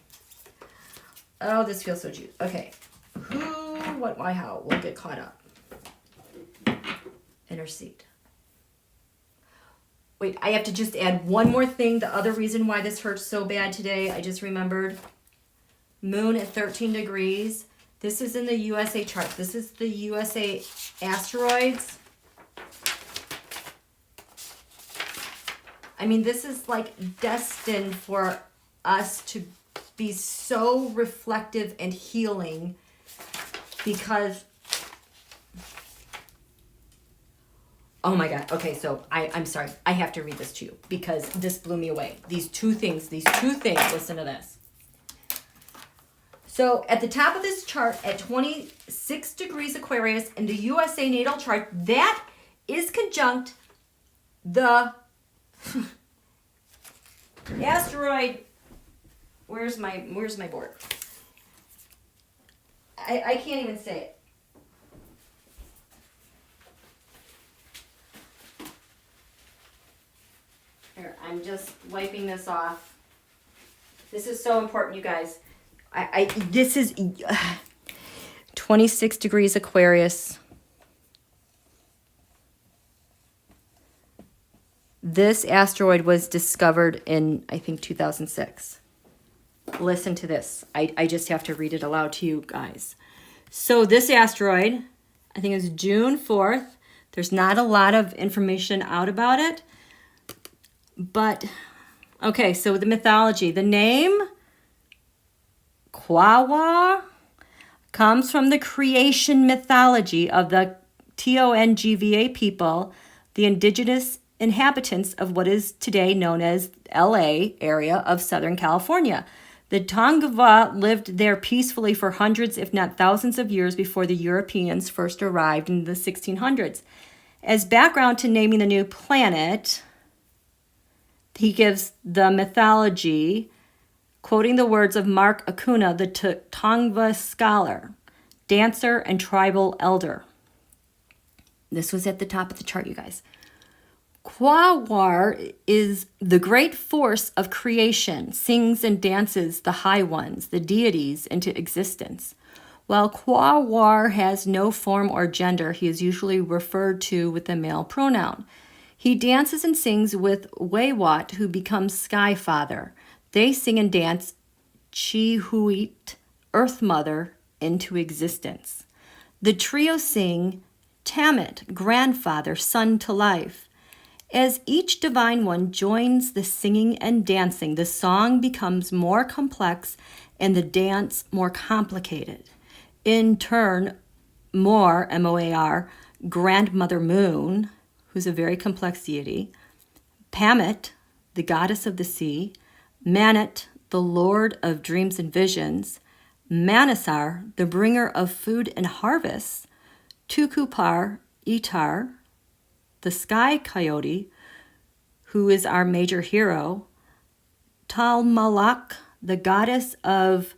Oh, this feels so juicy. Okay, who, what, why, how will get caught up in her seat? Wait, I have to just add one more thing. The other reason why this hurts so bad today, I just remembered. Moon at 13 degrees. This is in the USA chart. This is the USA asteroids. I mean, this is like destined for us to be so reflective and healing because... Oh my God. Okay, so I'm sorry. I have to read this to you because this blew me away. These two things, listen to this. So at the top of this chart at 26 degrees Aquarius in the USA natal chart, that is conjunct the asteroid. Where's my board? I can't even say it. Here, I'm just wiping this off. This is so important, you guys. This is 26 degrees Aquarius. This asteroid was discovered in, I think, 2006. Listen to this. I just have to read it aloud to you guys. So this asteroid, I think it was June 4th. There's not a lot of information out about it. But, okay, so the mythology. The name QUAROAR comes from the creation mythology of the Tongva people, the indigenous inhabitants of what is today known as LA area of Southern California. The Tongva lived there peacefully for hundreds, if not thousands of years before the Europeans first arrived in the 1600s. As background to naming the new planet, he gives the mythology, quoting the words of Mark Acuna, the Tongva scholar, dancer, and tribal elder. This was at the top of the chart, you guys. QUAROAR is the great force of creation, sings and dances the high ones, the deities, into existence. While QUAROAR has no form or gender, he is usually referred to with the male pronoun. He dances and sings with Waywat, who becomes Sky Father. They sing and dance Chihuit, Earth Mother, into existence. The trio sing Tamit, Grandfather, Son to Life. As each divine one joins the singing and dancing, the song becomes more complex and the dance more complicated. In turn, Mor, M-O-A-R, Grandmother Moon, who's a very complex deity, Pamit, the goddess of the sea, Manat, the lord of dreams and visions, Manasar, the bringer of food and harvests, Tukupar, Itar, the sky coyote, who is our major hero, Talmalak, the goddess of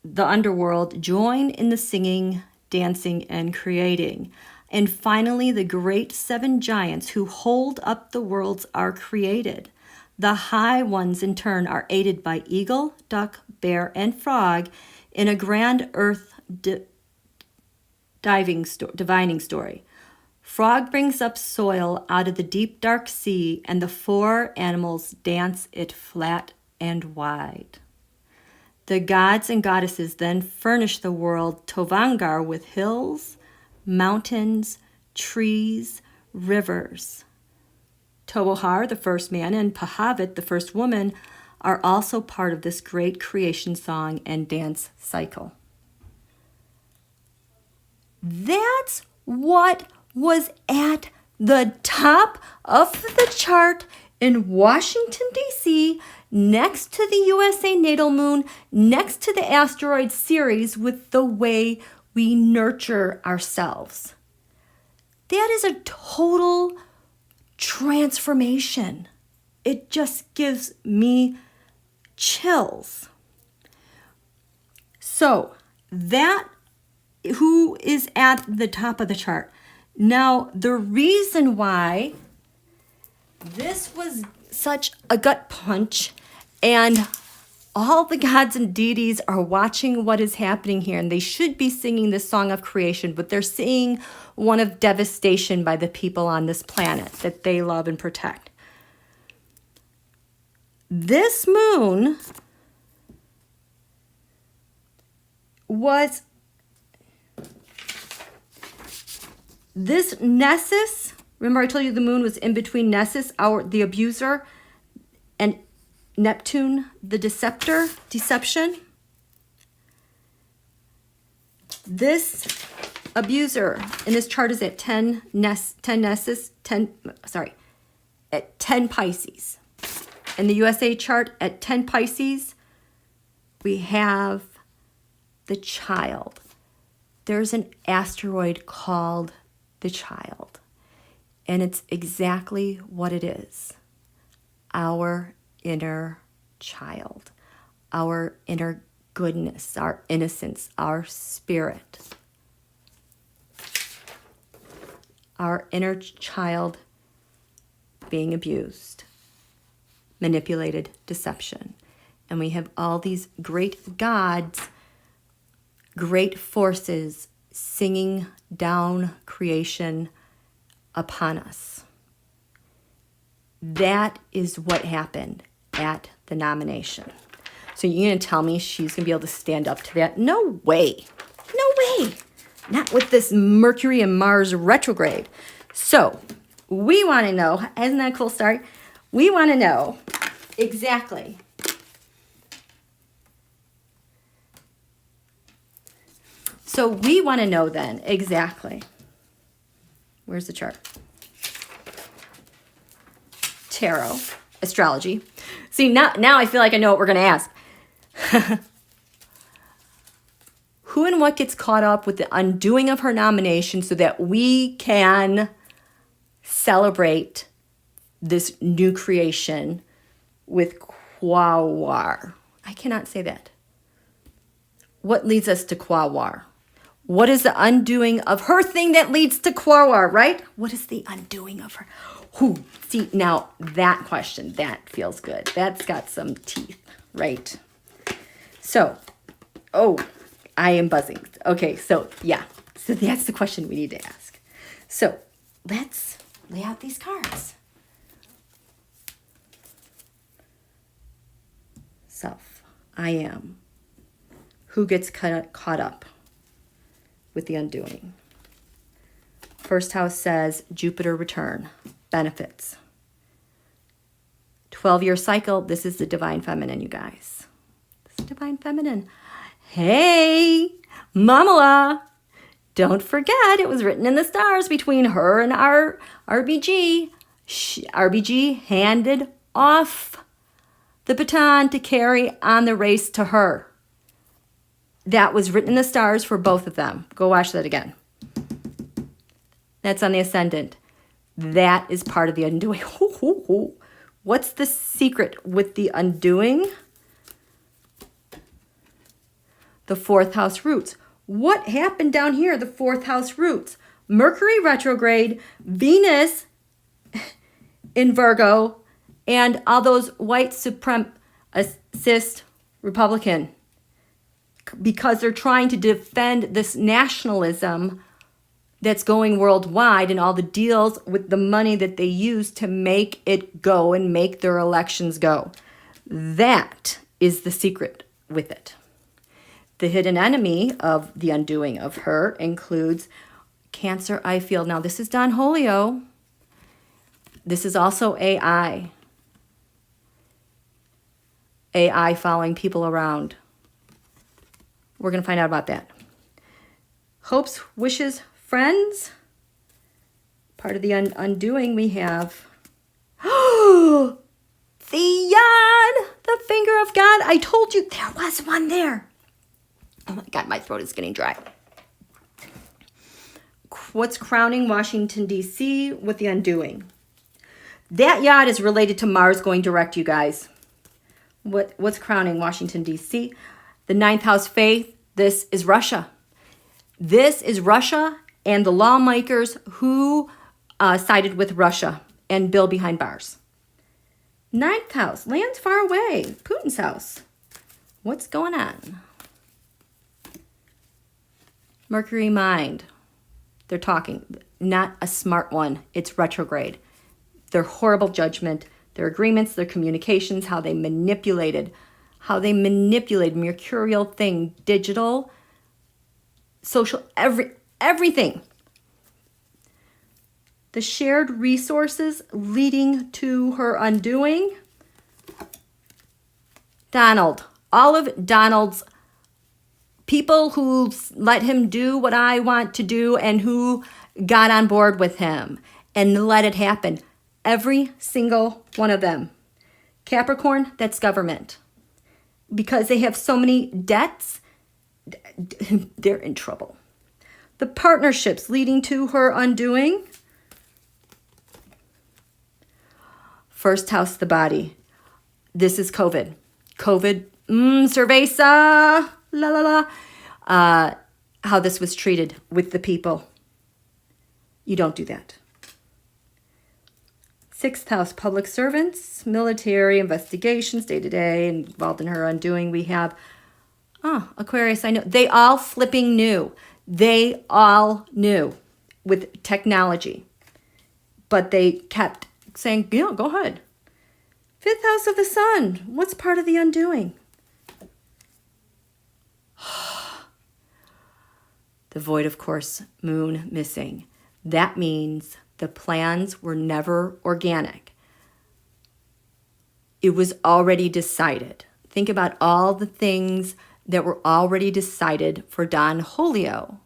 the underworld, join in the singing, dancing, and creating. And finally, the great seven giants who hold up the worlds are created. The high ones, in turn, are aided by eagle, duck, bear, and frog in a grand earth divining story. Frog brings up soil out of the deep, dark sea, and the four animals dance it flat and wide. The gods and goddesses then furnish the world Tovangar with hills, mountains, trees, rivers. Tobohar, the first man, and Pahavit, the first woman, are also part of this great creation song and dance cycle. That's what was at the top of the chart in Washington, D.C., next to the USA natal moon, next to the asteroid Ceres, with the way we nurture ourselves. That is a total transformation. It just gives me chills. So that, who is at the top of the chart? Now, the reason why this was such a gut punch, and all the gods and deities are watching what is happening here, and they should be singing this song of creation, but they're singing one of devastation by the people on this planet that they love and protect. This moon was this Nessus. Remember I told you the moon was in between Nessus, the abuser, and Neptune, the deception. This abuser in this chart is at 10 Pisces. In the USA chart at 10 Pisces, we have the child. There's an asteroid called the child. And it's exactly what it is. Our inner child. Our inner goodness, our innocence, our spirit. Our inner child being abused, manipulated, deception. And we have all these great gods, great forces singing down creation upon us. That is what happened at the nomination. So you're going to tell me she's going to be able to stand up to that? No way. No way. Not with this Mercury and Mars retrograde. So we want to know, isn't that a cool story? We want to know exactly So we want to know then exactly. Where's the chart? Tarot, astrology. See, now I feel like I know what we're going to ask. Who and what gets caught up with the undoing of her nomination so that we can celebrate this new creation with QUAROAR? I cannot say that. What leads us to QUAROAR? What is the undoing of her thing that leads to QUAROAR, right? What is the undoing of her? Who? See, now that question, that feels good. That's got some teeth, right? So, oh, I am buzzing. Okay, so yeah. So that's the question we need to ask. So let's lay out these cards. Self, I am. Who gets caught up with the undoing? First house says Jupiter return, benefits. 12-year cycle. This is the divine feminine, you guys. This is divine feminine. Hey, Mamala, don't forget it was written in the stars between her and our RBG. RBG handed off the baton to carry on the race to her. That was written in the stars for both of them. Go watch that again. That's on the ascendant. That is part of the undoing. What's the secret with the undoing? The fourth house roots. What happened down here? The fourth house roots. Mercury retrograde, Venus in Virgo, and all those white supremacist Republican. Because they're trying to defend this nationalism that's going worldwide and all the deals with the money that they use to make it go and make their elections go. That is the secret with it. The hidden enemy of the undoing of her includes Cancer, I feel. Now, this is Don Holio. This is also AI. AI following people around. We're going to find out about that. Hopes, wishes, friends. Part of the undoing we have. God, I told you there was one there. Oh my God, my throat is getting dry. What's crowning Washington, D.C. with the undoing? That yacht is related to Mars going direct, you guys. What's crowning Washington, D.C.? The ninth house faith. This is Russia. This is Russia and the lawmakers who sided with Russia and Bill behind bars. Ninth house, lands far away. Putin's house. What's going on? Mercury mind. They're talking. Not a smart one. It's retrograde. Their horrible judgment, their agreements, their communications, how they manipulated mercurial thing, digital, social, everything. The shared resources leading to her undoing. Donald. All of Donald's people who let him do what I want to do and who got on board with him and let it happen. Every single one of them. Capricorn, that's government. Because they have so many debts, they're in trouble. The partnerships leading to her undoing. First house, the body. This is COVID. COVID, cerveza, la la la. How this was treated with the people. You don't do that. Sixth house, public servants, military, investigations, day-to-day, involved in her undoing. We have, Aquarius, I know. They all flipping knew. They all knew with technology. But they kept saying, yeah, go ahead. Fifth house of the sun. What's part of the undoing? The void, of course, moon missing. That means the plans were never organic. It was already decided. Think about all the things that were already decided for Don Julio.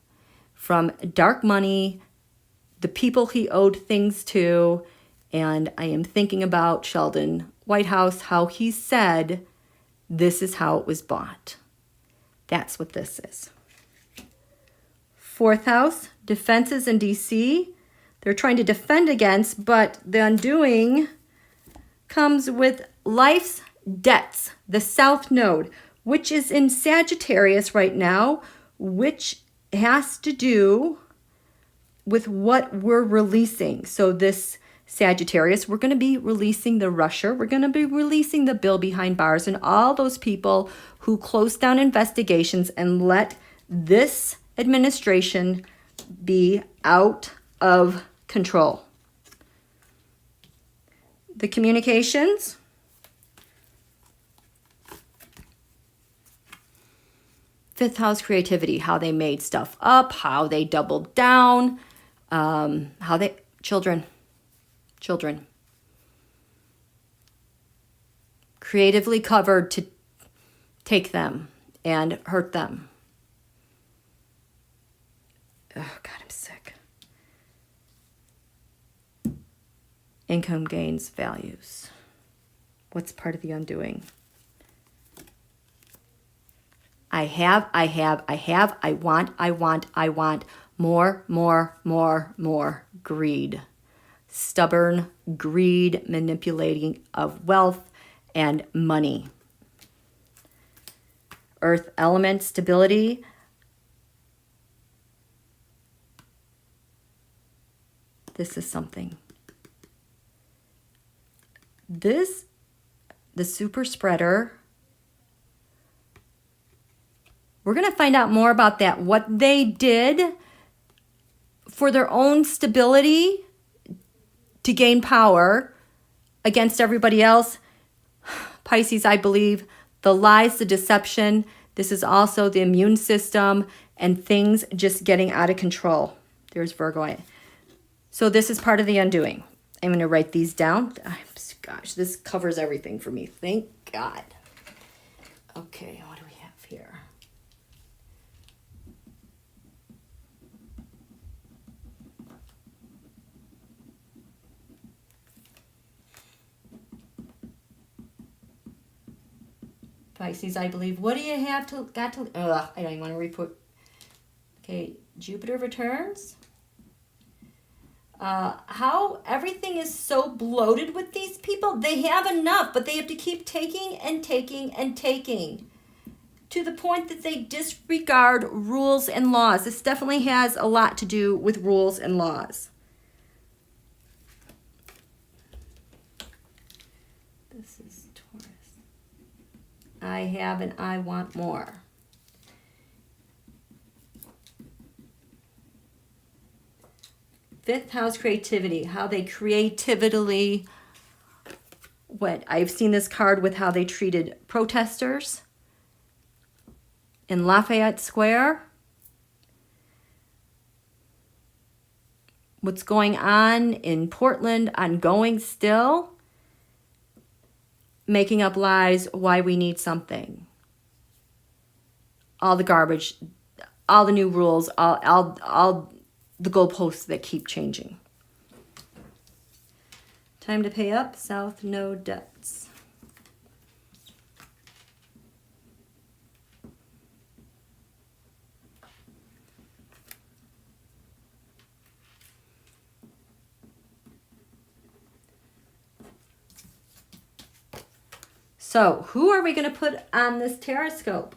From dark money, the people he owed things to, and I am thinking about Sheldon Whitehouse, how he said, this is how it was bought. That's what this is. Fourth house, defenses in D.C., they're trying to defend against, but the undoing comes with life's debts, the South Node, which is in Sagittarius right now, which has to do with what we're releasing. So this Sagittarius, we're going to be releasing the Russia, we're going to be releasing the Bill behind bars and all those people who closed down investigations and let this administration be out of control. The communications. Fifth house, creativity, how they made stuff up, how they doubled down, children. Creatively covered to take them and hurt them. Oh, God, I'm sick. Income gains, values. What's part of the undoing? I want, more. Greed. Stubborn greed, manipulating of wealth and money. Earth element, stability. This is something. The super spreader. We're going to find out more about that. What they did for their own stability to gain power against everybody else. Pisces, I believe, the lies, the deception. This is also the immune system and things just getting out of control. There's Virgo. So this is part of the undoing. I'm going to write these down. Gosh, this covers everything for me. Thank God. Okay, what do we have here? Pisces, I believe. What do you have to, got to, ugh, I don't even want to report. Okay, Jupiter returns. How everything is so bloated with these people. They have enough, but they have to keep taking and taking and taking to the point that they disregard rules and laws. This definitely has a lot to do with rules and laws. This is Taurus. I have and I want more. Fifth house, creativity, how they creatively, what I've seen this card with how they treated protesters in Lafayette Square. What's going on in Portland, ongoing still. Making up lies why we need something. All the garbage, all the new rules, all the goalposts that keep changing. Time to pay up, South Node debts. So, who are we going to put on this tarotscope?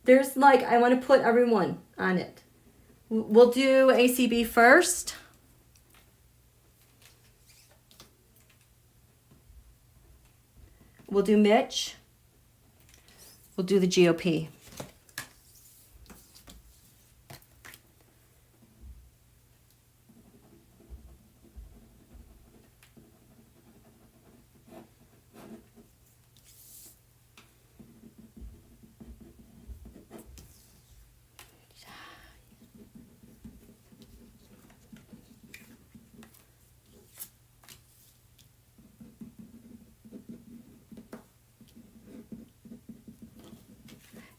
There's like, I want to put everyone on it. We'll do ACB first. We'll do Mitch. We'll do the GOP.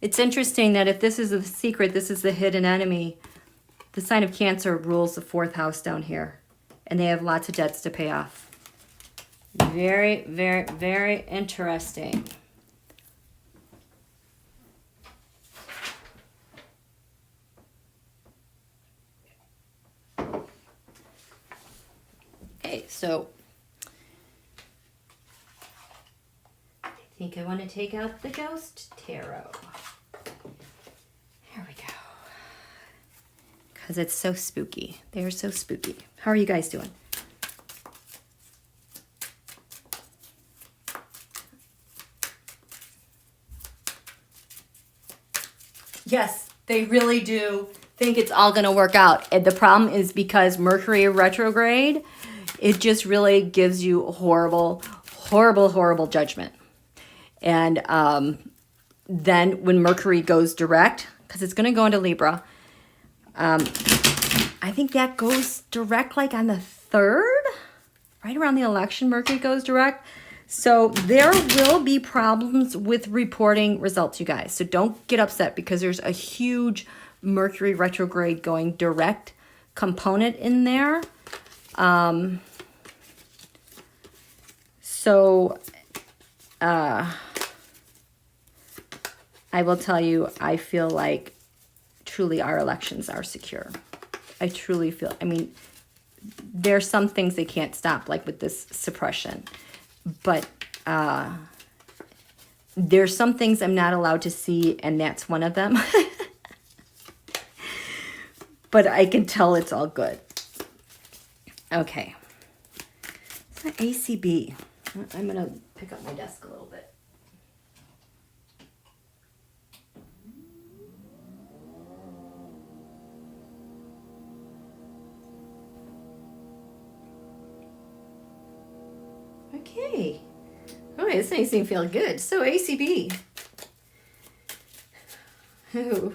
It's interesting that if this is the secret, this is the hidden enemy, the sign of Cancer rules the fourth house down here. And they have lots of debts to pay off. Very, very, very interesting. Okay, so I think I want to take out the Ghost Tarot. Here we go. Because it's so spooky. They're so spooky. How are you guys doing? Yes, they really do think it's all going to work out. And the problem is because Mercury retrograde, it just really gives you horrible, horrible, horrible judgment. And then when Mercury goes direct, because it's going to go into Libra, I think that goes direct like on the 3rd, right around the election, Mercury goes direct. So there will be problems with reporting results, you guys. So don't get upset because there's a huge Mercury retrograde going direct component in there. I will tell you, I feel like truly our elections are secure. I truly feel, I mean, there's some things they can't stop, like with this suppression. But there's some things I'm not allowed to see, and that's one of them. But I can tell it's all good. Okay. It's not ACB. I'm going to pick up my desk a little bit. Okay. Oh, this makes me feel good. So ACB. Who,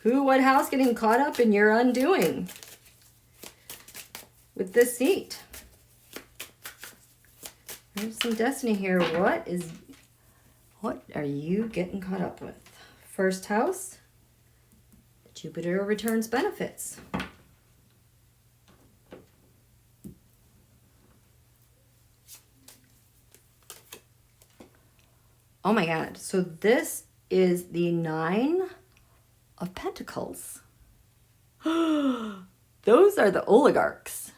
what house getting caught up in your undoing with this seat? There's some destiny here. What are you getting caught up with? First house, Jupiter returns benefits. Oh my God. So this is the 9 of Pentacles. Those are the oligarchs.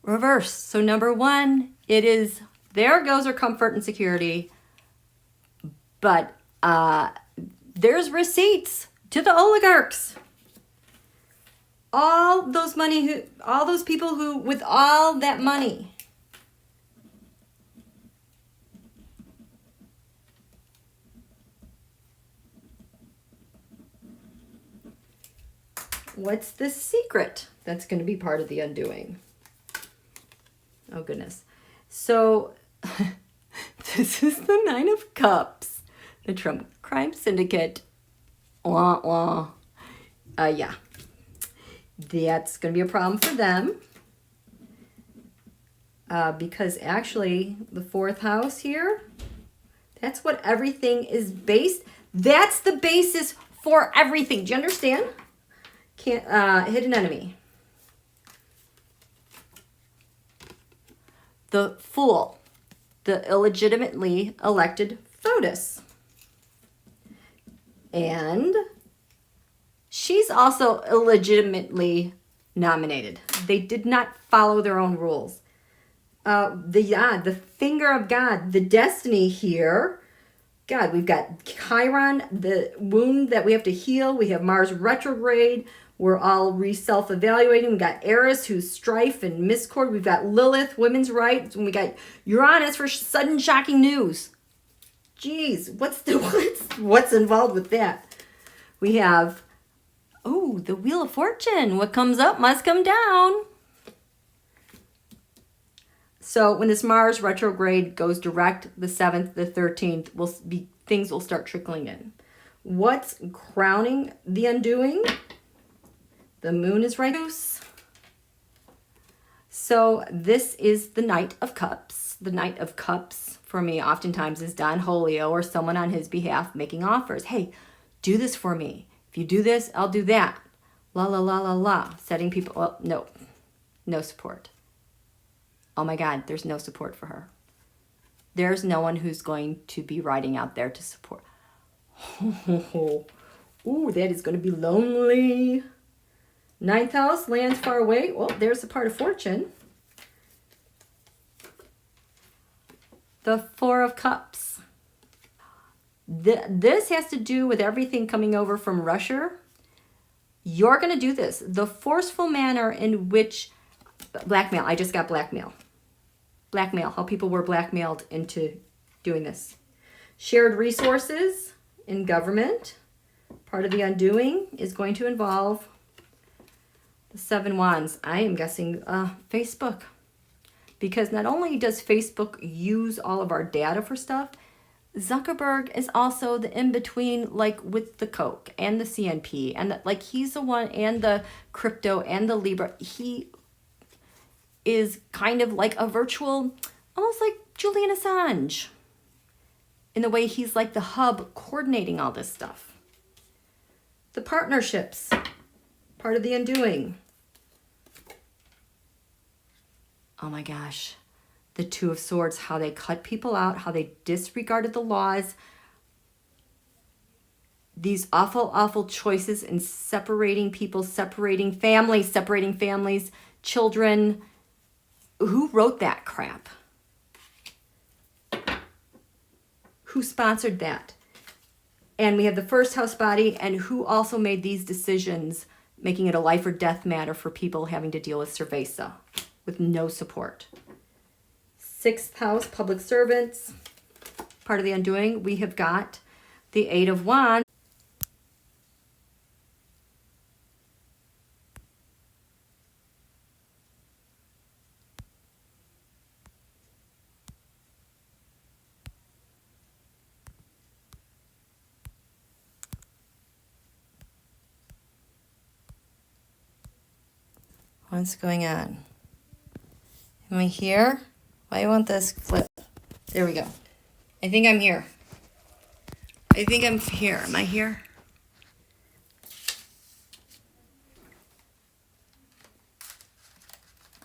Reverse. So number 1, it is, there goes our comfort and security. But there's receipts to the oligarchs. All those people who, with all that money. What's the secret that's going to be part of the undoing? Oh, goodness. So, this is the 9 of Cups. The Trump crime syndicate. Wah, wah. Yeah. That's going to be a problem for them. Because actually, the 4th house here, that's what everything is based. That's the basis for everything. Do you understand? Hidden enemy. The Fool. The illegitimately elected FOTUS. And she's also illegitimately nominated. They did not follow their own rules. The finger of God, the destiny here. God, we've got Chiron, the wound that we have to heal. We have Mars retrograde. We're all self-evaluating. We've got Eris, who's strife and discord. We've got Lilith, women's rights. And we got Uranus for sudden shocking news. Jeez, what's involved with that? We have, the Wheel of Fortune. What comes up must come down. So when this Mars retrograde goes direct, the 7th, the 13th, things will start trickling in. What's crowning the undoing? The Moon is right. So this is the Knight of Cups. The Knight of Cups for me oftentimes is Don Julio or someone on his behalf making offers. Hey, do this for me. If you do this, I'll do that. La la la la la. Setting people up. No support. Oh my God, there's no support for her. There's no one who's going to be riding out there to support. Ooh, that is going to be lonely. 9th house, lands far away. Well, there's the part of fortune. The 4 of Cups. This has to do with everything coming over from Russia. You're going to do this. The forceful manner in which blackmail. I just got blackmail. Blackmail. How people were blackmailed into doing this. Shared resources in government. Part of the undoing is going to involve the 7 Wands. I am guessing Facebook. Because not only does Facebook use all of our data for stuff, Zuckerberg is also the in-between, like with the Coke and the CNP. And he's the one, and the crypto and the Libra. He is kind of like a virtual, almost like Julian Assange. In the way he's like the hub coordinating all this stuff. The partnerships, part of the undoing. Oh my gosh. The 2 of Swords, how they cut people out, how they disregarded the laws. These awful, awful choices in separating people, separating families, children. Who wrote that crap? Who sponsored that? And we have the 1st house body, and who also made these decisions, making it a life or death matter for people having to deal with cerveza with no support. 6th house, public servants. Part of the undoing, we have got the 8 of Wands. What's going on? Am I here? Why do you want this flip? There we go. I think I'm here. I think I'm here. Am I here?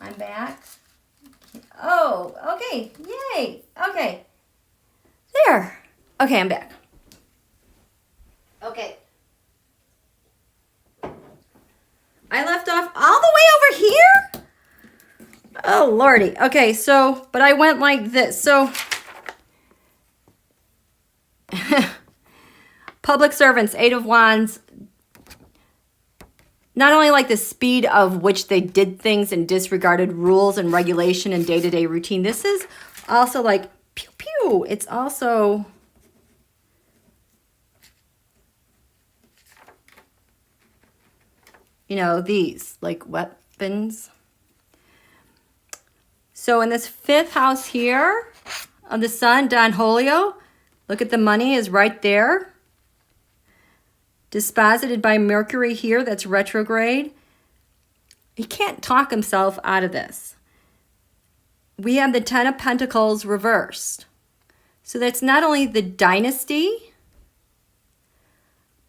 I'm back. Oh, okay. Yay. Okay. There. Okay, I'm back. Okay. I left off all the way over here? Oh, Lordy. Okay, so, but I went like this. So, public servants, Eight of Wands. Not only like the speed of which they did things and disregarded rules and regulation and day-to-day routine. This is also like pew pew. It's also you know, these like weapons. So in this fifth house here of the sun, Don Julio, look at the money is right there. Disposited by Mercury here, that's retrograde. He can't talk himself out of this. We have the Ten of Pentacles reversed. So that's not only the dynasty,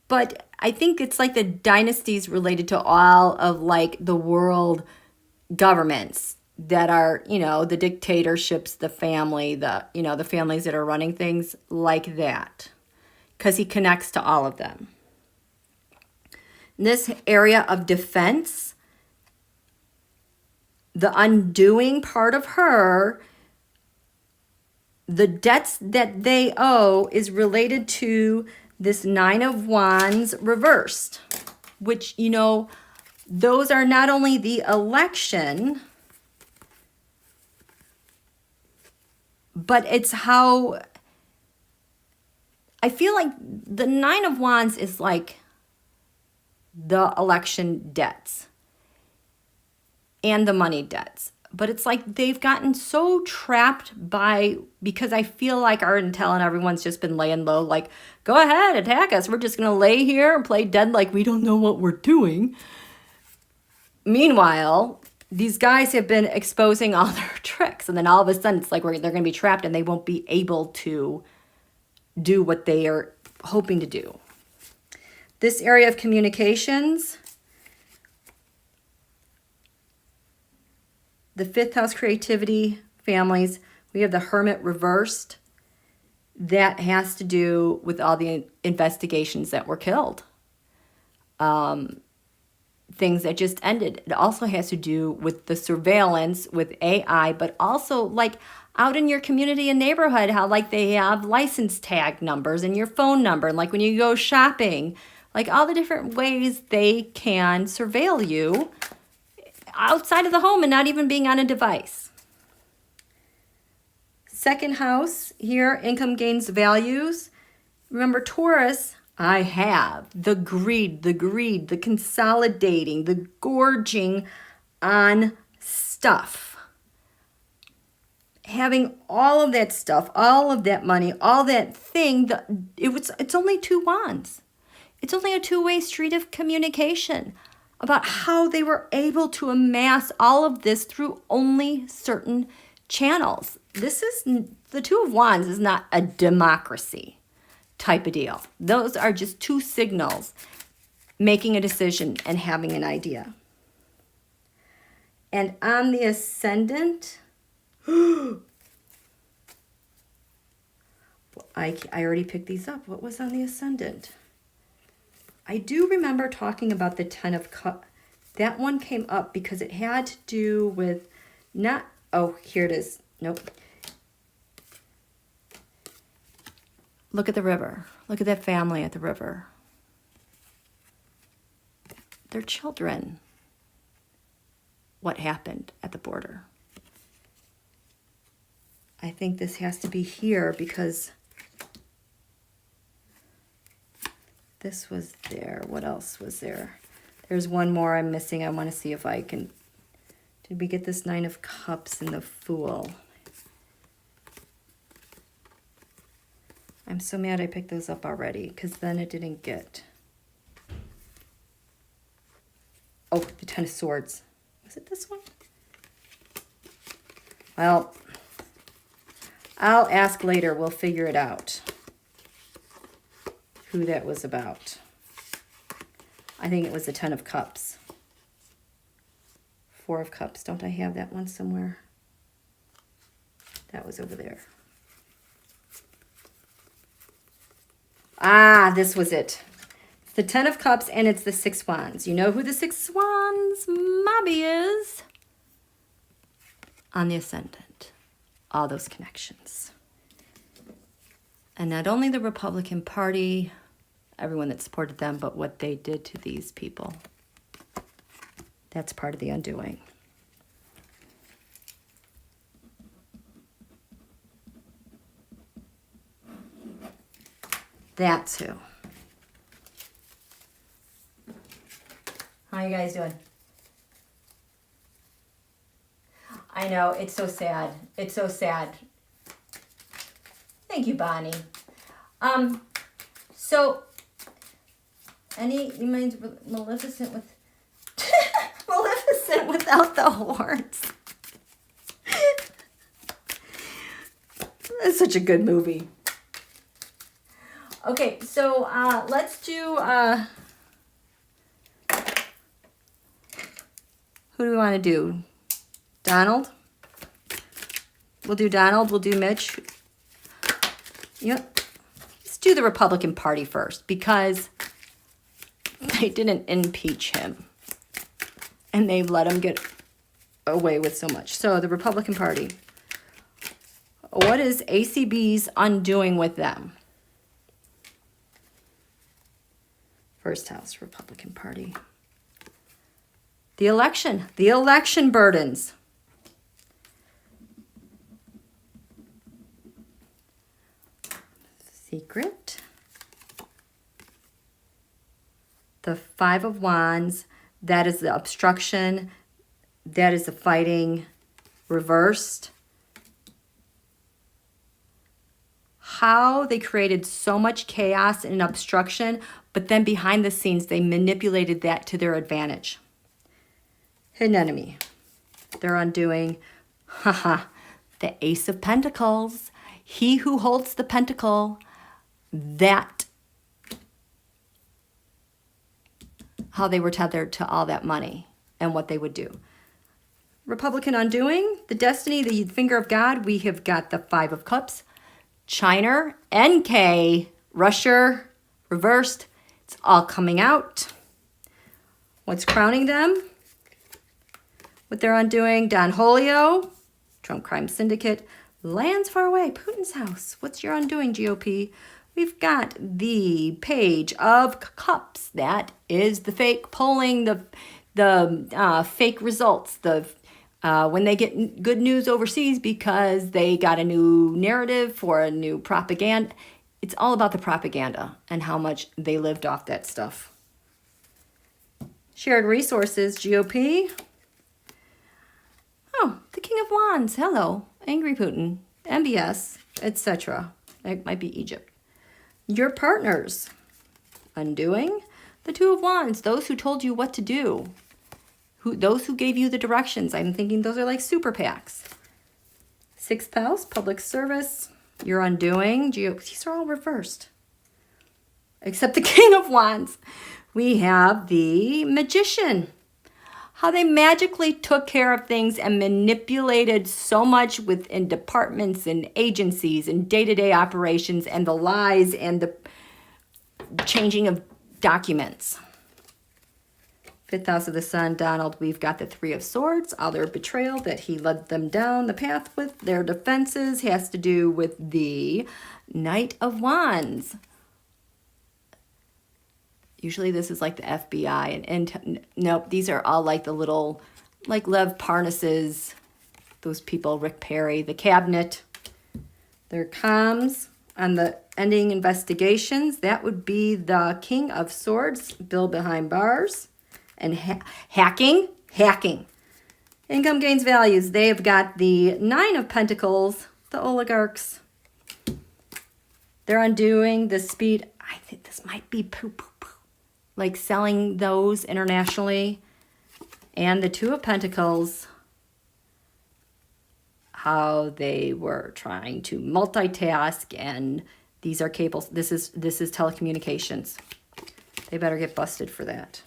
but I think it's like the dynasties related to all of like the world governments that are, you know, the dictatorships, the family, the, you know, the families that are running things like that. Because he connects to all of them. In this area of defense, the undoing part of her, the debts that they owe is related to this Nine of Wands reversed, which, you know, those are not only the election, but it's how I feel like the Nine of Wands is like the election debts and the money debts. But it's like they've gotten so trapped by, because I feel like our intel and everyone's just been laying low, like, go ahead, attack us. We're just going to lay here and play dead like we don't know what we're doing. Meanwhile, these guys have been exposing all their tricks. And then all of a sudden, it's like they're going to be trapped and they won't be able to do what they are hoping to do. This area of communications, the fifth house, creativity, families, we have the Hermit Reversed. That has to do with all the investigations that were killed. Things that just ended. It also has to do with the surveillance with AI, but also like out in your community and neighborhood, how like they have license tag numbers and your phone number. And like when you go shopping, like all the different ways they can surveil you outside of the home and not even being on a device. Second house here, income gains values. Remember Taurus, I have the greed, the consolidating, the gorging on stuff. Having all of that stuff, all of that money, all that thing, it's only two wands. It's only a two-way street of communication about how they were able to amass all of this through only certain channels. This is, the Two of Wands is not a democracy type of deal. Those are just two signals making a decision and having an idea. And on the ascendant, I already picked these up. What was on the ascendant? I do remember talking about the Ten of Cups. That one came up because it had to do with not, oh, here it is. Nope. Look at the river. Look at that family at the river. Their children. What happened at the border? I think this has to be here because this was there. What else was there? There's one more I'm missing. I want to see if I can... Did we get this Nine of Cups and the Fool? I'm so mad I picked those up already because then it didn't get... Oh, the Ten of Swords. Was it this one? Well, I'll ask later. We'll figure it out. Who that was about. I think it was the Ten of Cups. Four of Cups. Don't I have that one somewhere? That was over there. Ah, this was it. It's the 10 of Cups and it's the 6 Wands. You know who the 6 Wands Mobby is? On the Ascendant. All those connections. And not only the Republican Party, everyone that supported them, but what they did to these people. That's part of the undoing. That's who. How you guys doing? I know, it's so sad. It's so sad. Thank you, Bonnie. So, any reminds Maleficent with Maleficent without the horns. That's such a good movie. Okay, so let's do who do we want to do? Donald? We'll do Donald, we'll do Mitch. Yep. Let's do the Republican Party first because they didn't impeach him. And they've let him get away with so much. So the Republican Party. What is ACB's undoing with them? First house, Republican Party. The election burdens. Secret. The 5 of Wands, that is the obstruction, that is the fighting, reversed. How they created so much chaos and obstruction, but then behind the scenes, they manipulated that to their advantage. Hidden enemy. They're undoing, the Ace of Pentacles. He who holds the pentacle, that, how they were tethered to all that money and what they would do. Republican undoing, the destiny, the finger of God. We have got the 5 of Cups. China, NK, Russia, reversed. It's all coming out. What's crowning them? What they're undoing? Don Julio, Trump Crime Syndicate, lands far away, Putin's house. What's your undoing, GOP? We've got the Page of Cups. That is the fake polling, the fake results, the when they get good news overseas because they got a new narrative for a new propaganda. It's all about the propaganda and how much they lived off that stuff. Shared resources, GOP. Oh, the King of Wands. Hello. Angry Putin. MBS, etc. It might be Egypt. Your partners. Undoing. The 2 of Wands. Those who told you what to do. Those who gave you the directions. I'm thinking those are like super PACs. 6th house, public service. You're undoing. These are all reversed. Except the King of Wands. We have the Magician. How they magically took care of things and manipulated so much within departments and agencies and day-to-day operations and the lies and the changing of documents. 5th house of the Sun, Donald, we've got the 3 of Swords, all their betrayal that he led them down the path with. Their defenses has to do with the Knight of Wands. Usually this is like the FBI. And nope, these are all like the little, like Lev Parnas's, those people, Rick Perry, the cabinet. Their comms on the ending investigations. That would be the King of Swords, Bill behind bars. And hacking. Income gains values. They've got the 9 of Pentacles, the oligarchs. They're undoing the speed. I think this might be like selling those internationally. And the 2 of Pentacles, how they were trying to multitask, and these are cables. This is telecommunications. They better get busted for that.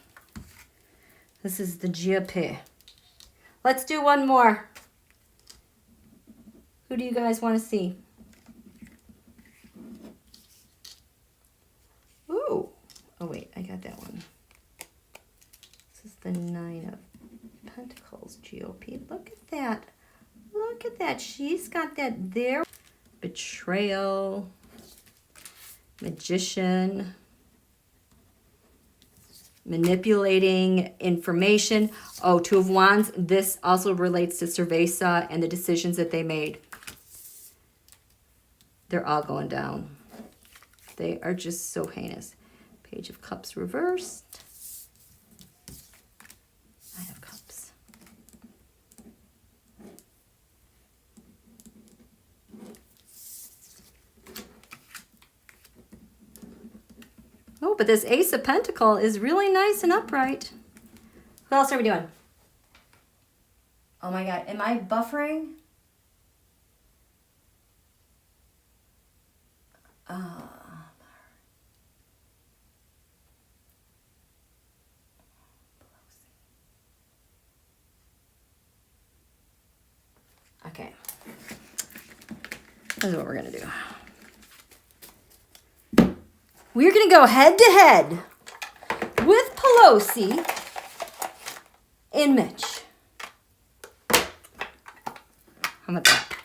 This is the GOP. Let's do one more. Who do you guys want to see? at that. She's got that there. Betrayal. Magician. Manipulating information. Oh, Two of Wands. This also relates to Cerveza and the decisions that they made. They're all going down. They are just so heinous. Page of Cups reversed. Nine of Cups. Oh, but this Ace of Pentacles is really nice and upright. What else are we doing? Oh my God, am I buffering? Okay. This is what we're going to do. We're going to go head to head with Pelosi and Mitch. How about that?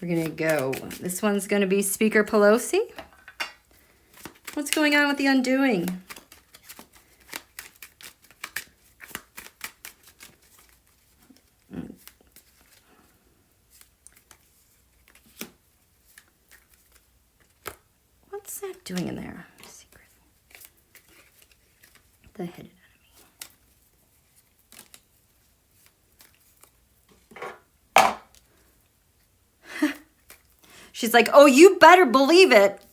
We're going to go. This one's going to be Speaker Pelosi. What's going on with the undoing? What's that doing in there? Secret. The hidden enemy. She's like, oh, you better believe it.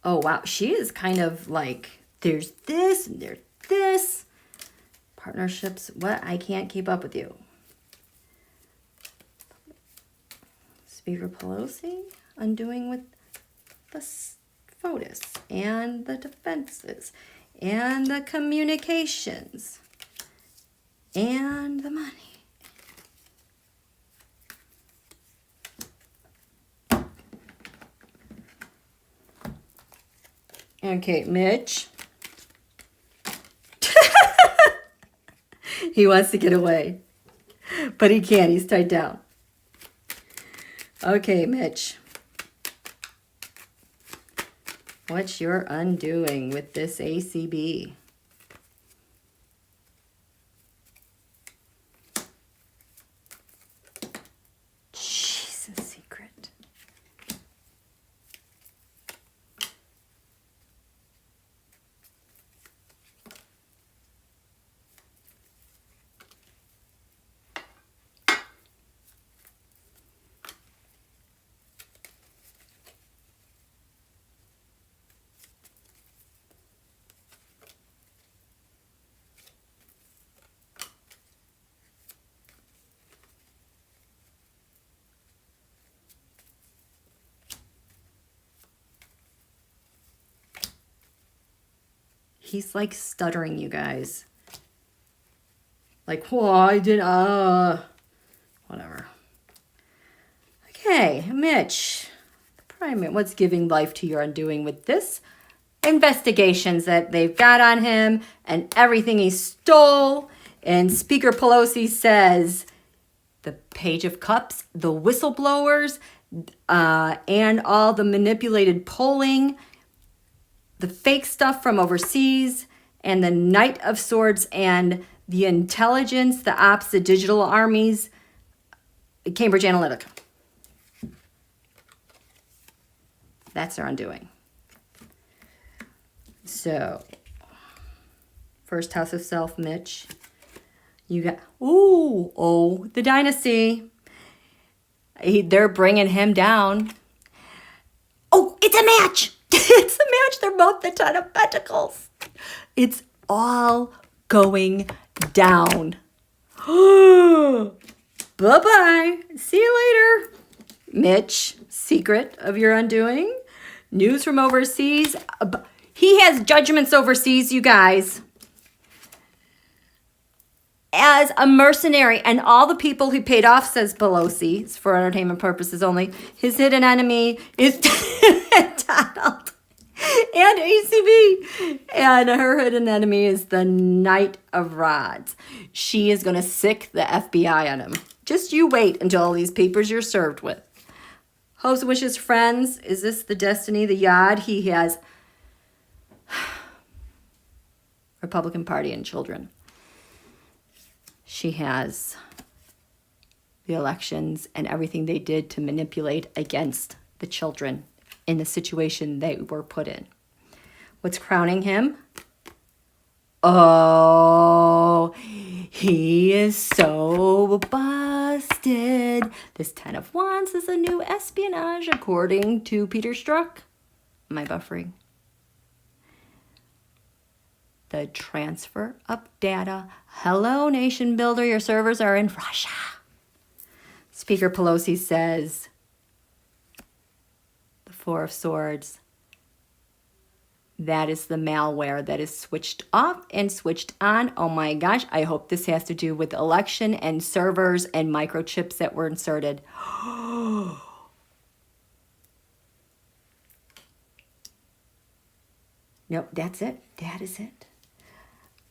Oh, wow. She is kind of like, there's this and there's this. Partnerships. What? I can't keep up with you. Speaker Pelosi. Undoing with the photos and the defenses and the communications and the money. Okay, Mitch. He wants to get away, but he can't. He's tied down. Okay, Mitch. What's your undoing with this ACB? Jesus, secret. He's like stuttering, you guys. Like, whoa, I did, whatever. Okay, Mitch. The primate, what's giving life to your undoing with this? Investigations that they've got on him and everything he stole. And Speaker Pelosi says the Page of Cups, the whistleblowers, and all the manipulated polling, the fake stuff from overseas, and the Knight of Swords, and the intelligence, the ops, the digital armies, Cambridge Analytica. That's their undoing. So, first house of self, Mitch. You got, the dynasty. They're bringing him down. Oh, it's a match. It's a match. They're both the Ten of Pentacles. It's all going down. Bye-bye. See you later. Mitch, secret of your undoing. News from overseas. He has judgments overseas, you guys. As a mercenary, and all the people he paid off, says Pelosi, it's for entertainment purposes only. His hidden enemy is Donald. and ACB. And her hidden enemy is the Knight of Rods. She is going to sick the FBI on him. Just you wait until all these papers you're served with. Hopes, wishes, friends. Is this the destiny, the yod? He has Republican Party and children. She has the elections and everything they did to manipulate against the children in the situation they were put in. What's crowning him? Oh, he is so busted. This 10 of Wands is a new espionage, according to Peter Strzok. Am I buffering? The transfer of data. Hello, nation builder. Your servers are in Russia. Speaker Pelosi says, the Four of Swords, that is the malware that is switched off and switched on. Oh my gosh, I hope this has to do with election and servers and microchips that were inserted. Nope, that's it. That is it.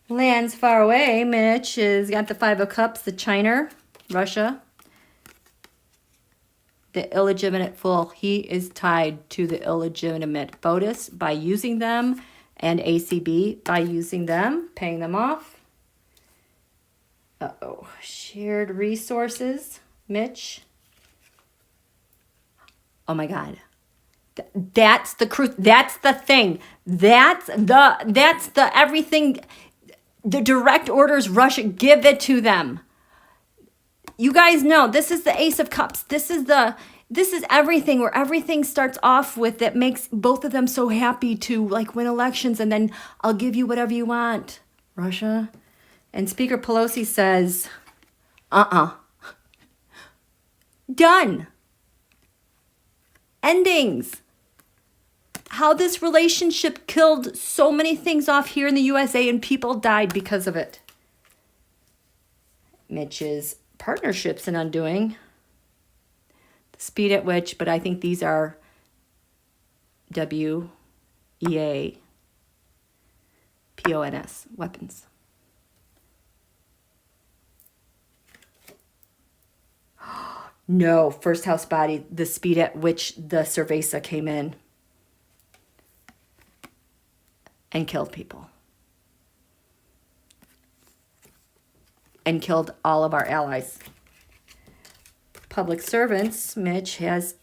Lands far away. Mitch has got the Five of Cups, the China, Russia. The illegitimate fool. He is tied to the illegitimate BOTUS by using them, and ACB by using them, paying them off. Uh-oh. Shared resources. Mitch. Oh my God. That's the truth. That's the thing. That's the everything. The direct orders, Russia, give it to them. You guys know this is the Ace of Cups. This is everything, where everything starts off with that makes both of them so happy to like win elections, and then I'll give you whatever you want, Russia. And Speaker Pelosi says, done. Endings. How this relationship killed so many things off here in the USA and people died because of it. Mitch's partnerships and undoing. The speed at which, but I think these are WEAPONS, weapons. No, first house body, the speed at which the cerveza came in and killed people. And killed all of our allies. Public servants, Mitch has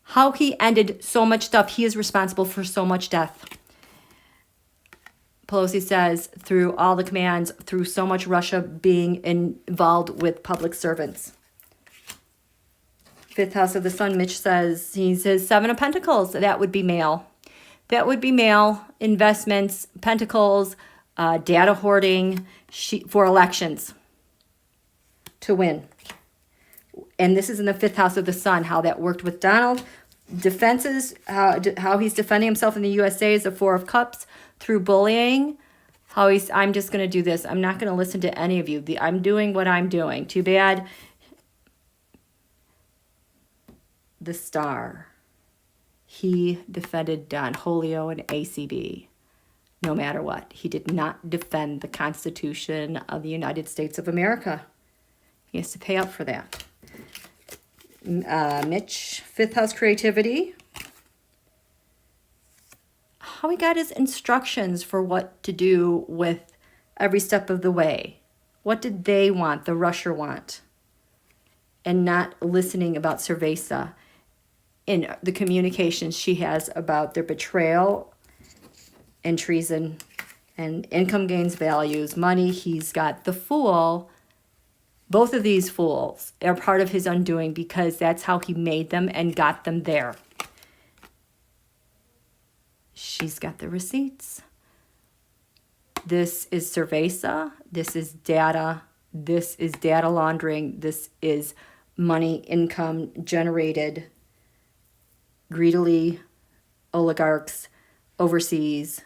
how he ended so much stuff. He is responsible for so much death. Pelosi says through all the commands, through so much Russia being involved with public servants. Fifth house of the sun, Mitch says he says Seven of Pentacles. That would be male. That would be male. Investments, pentacles, data hoarding for elections to win. And this is in the fifth house of the sun, how that worked with Donald. Defenses, how he's defending himself in the USA is the Four of Cups through bullying. I'm just going to do this. I'm not going to listen to any of you. I'm doing what I'm doing. Too bad. The Star. He defended Don Julio and ACB. No matter what. He did not defend the Constitution of the United States of America. He has to pay up for that. Mitch, fifth house creativity. How he got his instructions for what to do with every step of the way. What did they want, the Russia want? And not listening about cerveza in the communications she has about their betrayal and treason and income gains values, money. He's got the Fool. Both of these fools are part of his undoing because that's how he made them and got them there. She's got the receipts. This is cerveza. This is data. This is data laundering. This is money, income generated greedily, oligarchs overseas.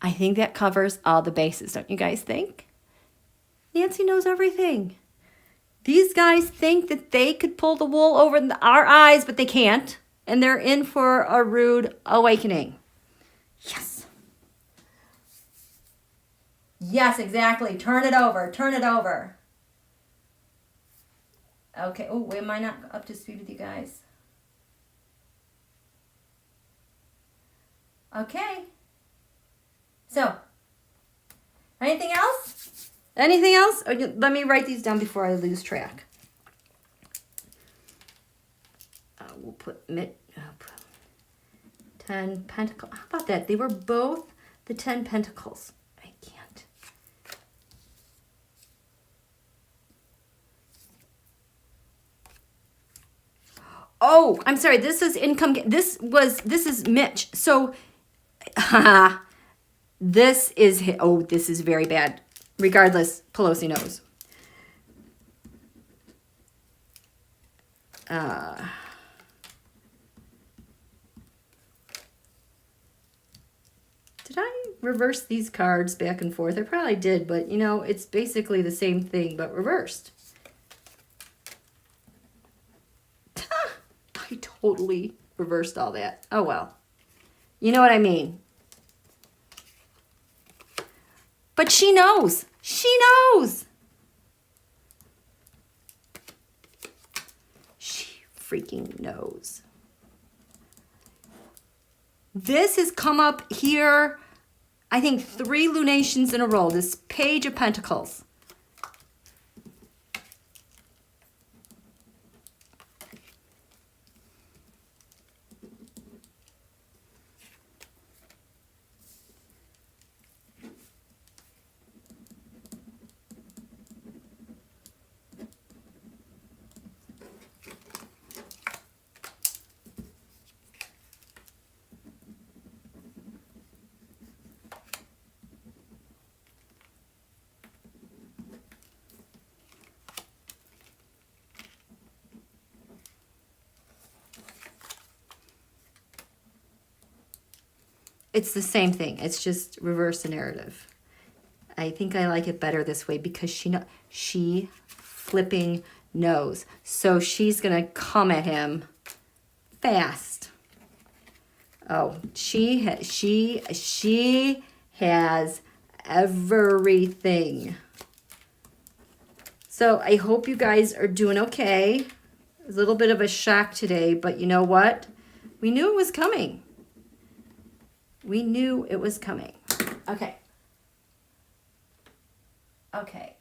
I think that covers all the bases, don't you guys think? Nancy knows everything. These guys think that they could pull the wool over our eyes, but they can't. and they're in for a rude awakening. Yes. Yes, exactly. Turn it over. Turn it over. Okay. Oh, am I not up to speed with you guys? Okay. So, anything else? Anything else? Let me write these down before I lose track. We'll put 10 Pentacles. How about that? They were both the 10 Pentacles. I can't. Oh, I'm sorry. This is income. This is Mitch. So, this is very bad. Regardless, Pelosi knows. Did I reverse these cards back and forth? I probably did, but you know, it's basically the same thing, but reversed. I totally reversed all that. Oh, well. You know what I mean. But she knows. She knows. She freaking knows. This has come up here, I think 3 lunations in a row. This Page of Pentacles. It's the same thing. It's just reverse the narrative. I think I like it better this way because she flipping knows. So she's going to come at him fast. Oh, she has everything. So I hope you guys are doing okay. A little bit of a shock today, but you know what? We knew it was coming. We knew it was coming. Okay. Okay.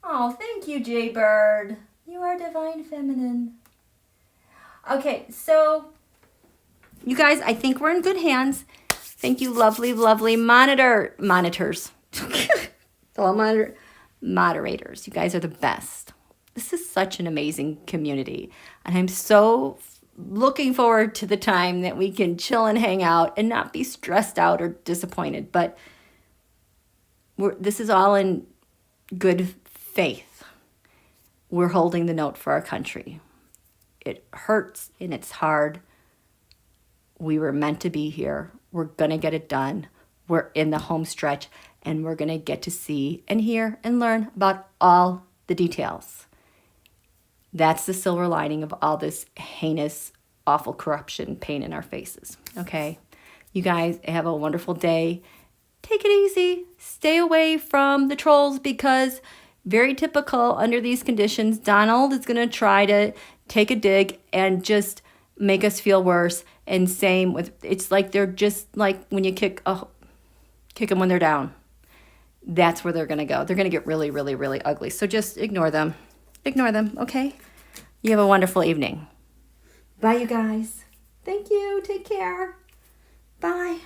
Oh, thank you, Jaybird. You are divine feminine. Okay, so you guys, I think we're in good hands. Thank you, lovely, lovely monitors. All moderators. You guys are the best. This is such an amazing community. And I'm so looking forward to the time that we can chill and hang out and not be stressed out or disappointed. But this is all in good faith. We're holding the note for our country. It hurts and it's hard. We were meant to be here. We're going to get it done. We're in the home stretch and we're going to get to see and hear and learn about all the details. That's the silver lining of all this heinous, awful corruption, pain in our faces. Okay? You guys have a wonderful day. Take it easy. Stay away from the trolls because very typical under these conditions, Donald is going to try to take a dig and just make us feel worse. And same with, it's like they're just like when you kick them when they're down. That's where they're going to go. They're going to get really, really, really ugly. So just ignore them. Ignore them, okay? You have a wonderful evening. Bye, you guys. Thank you. Take care. Bye.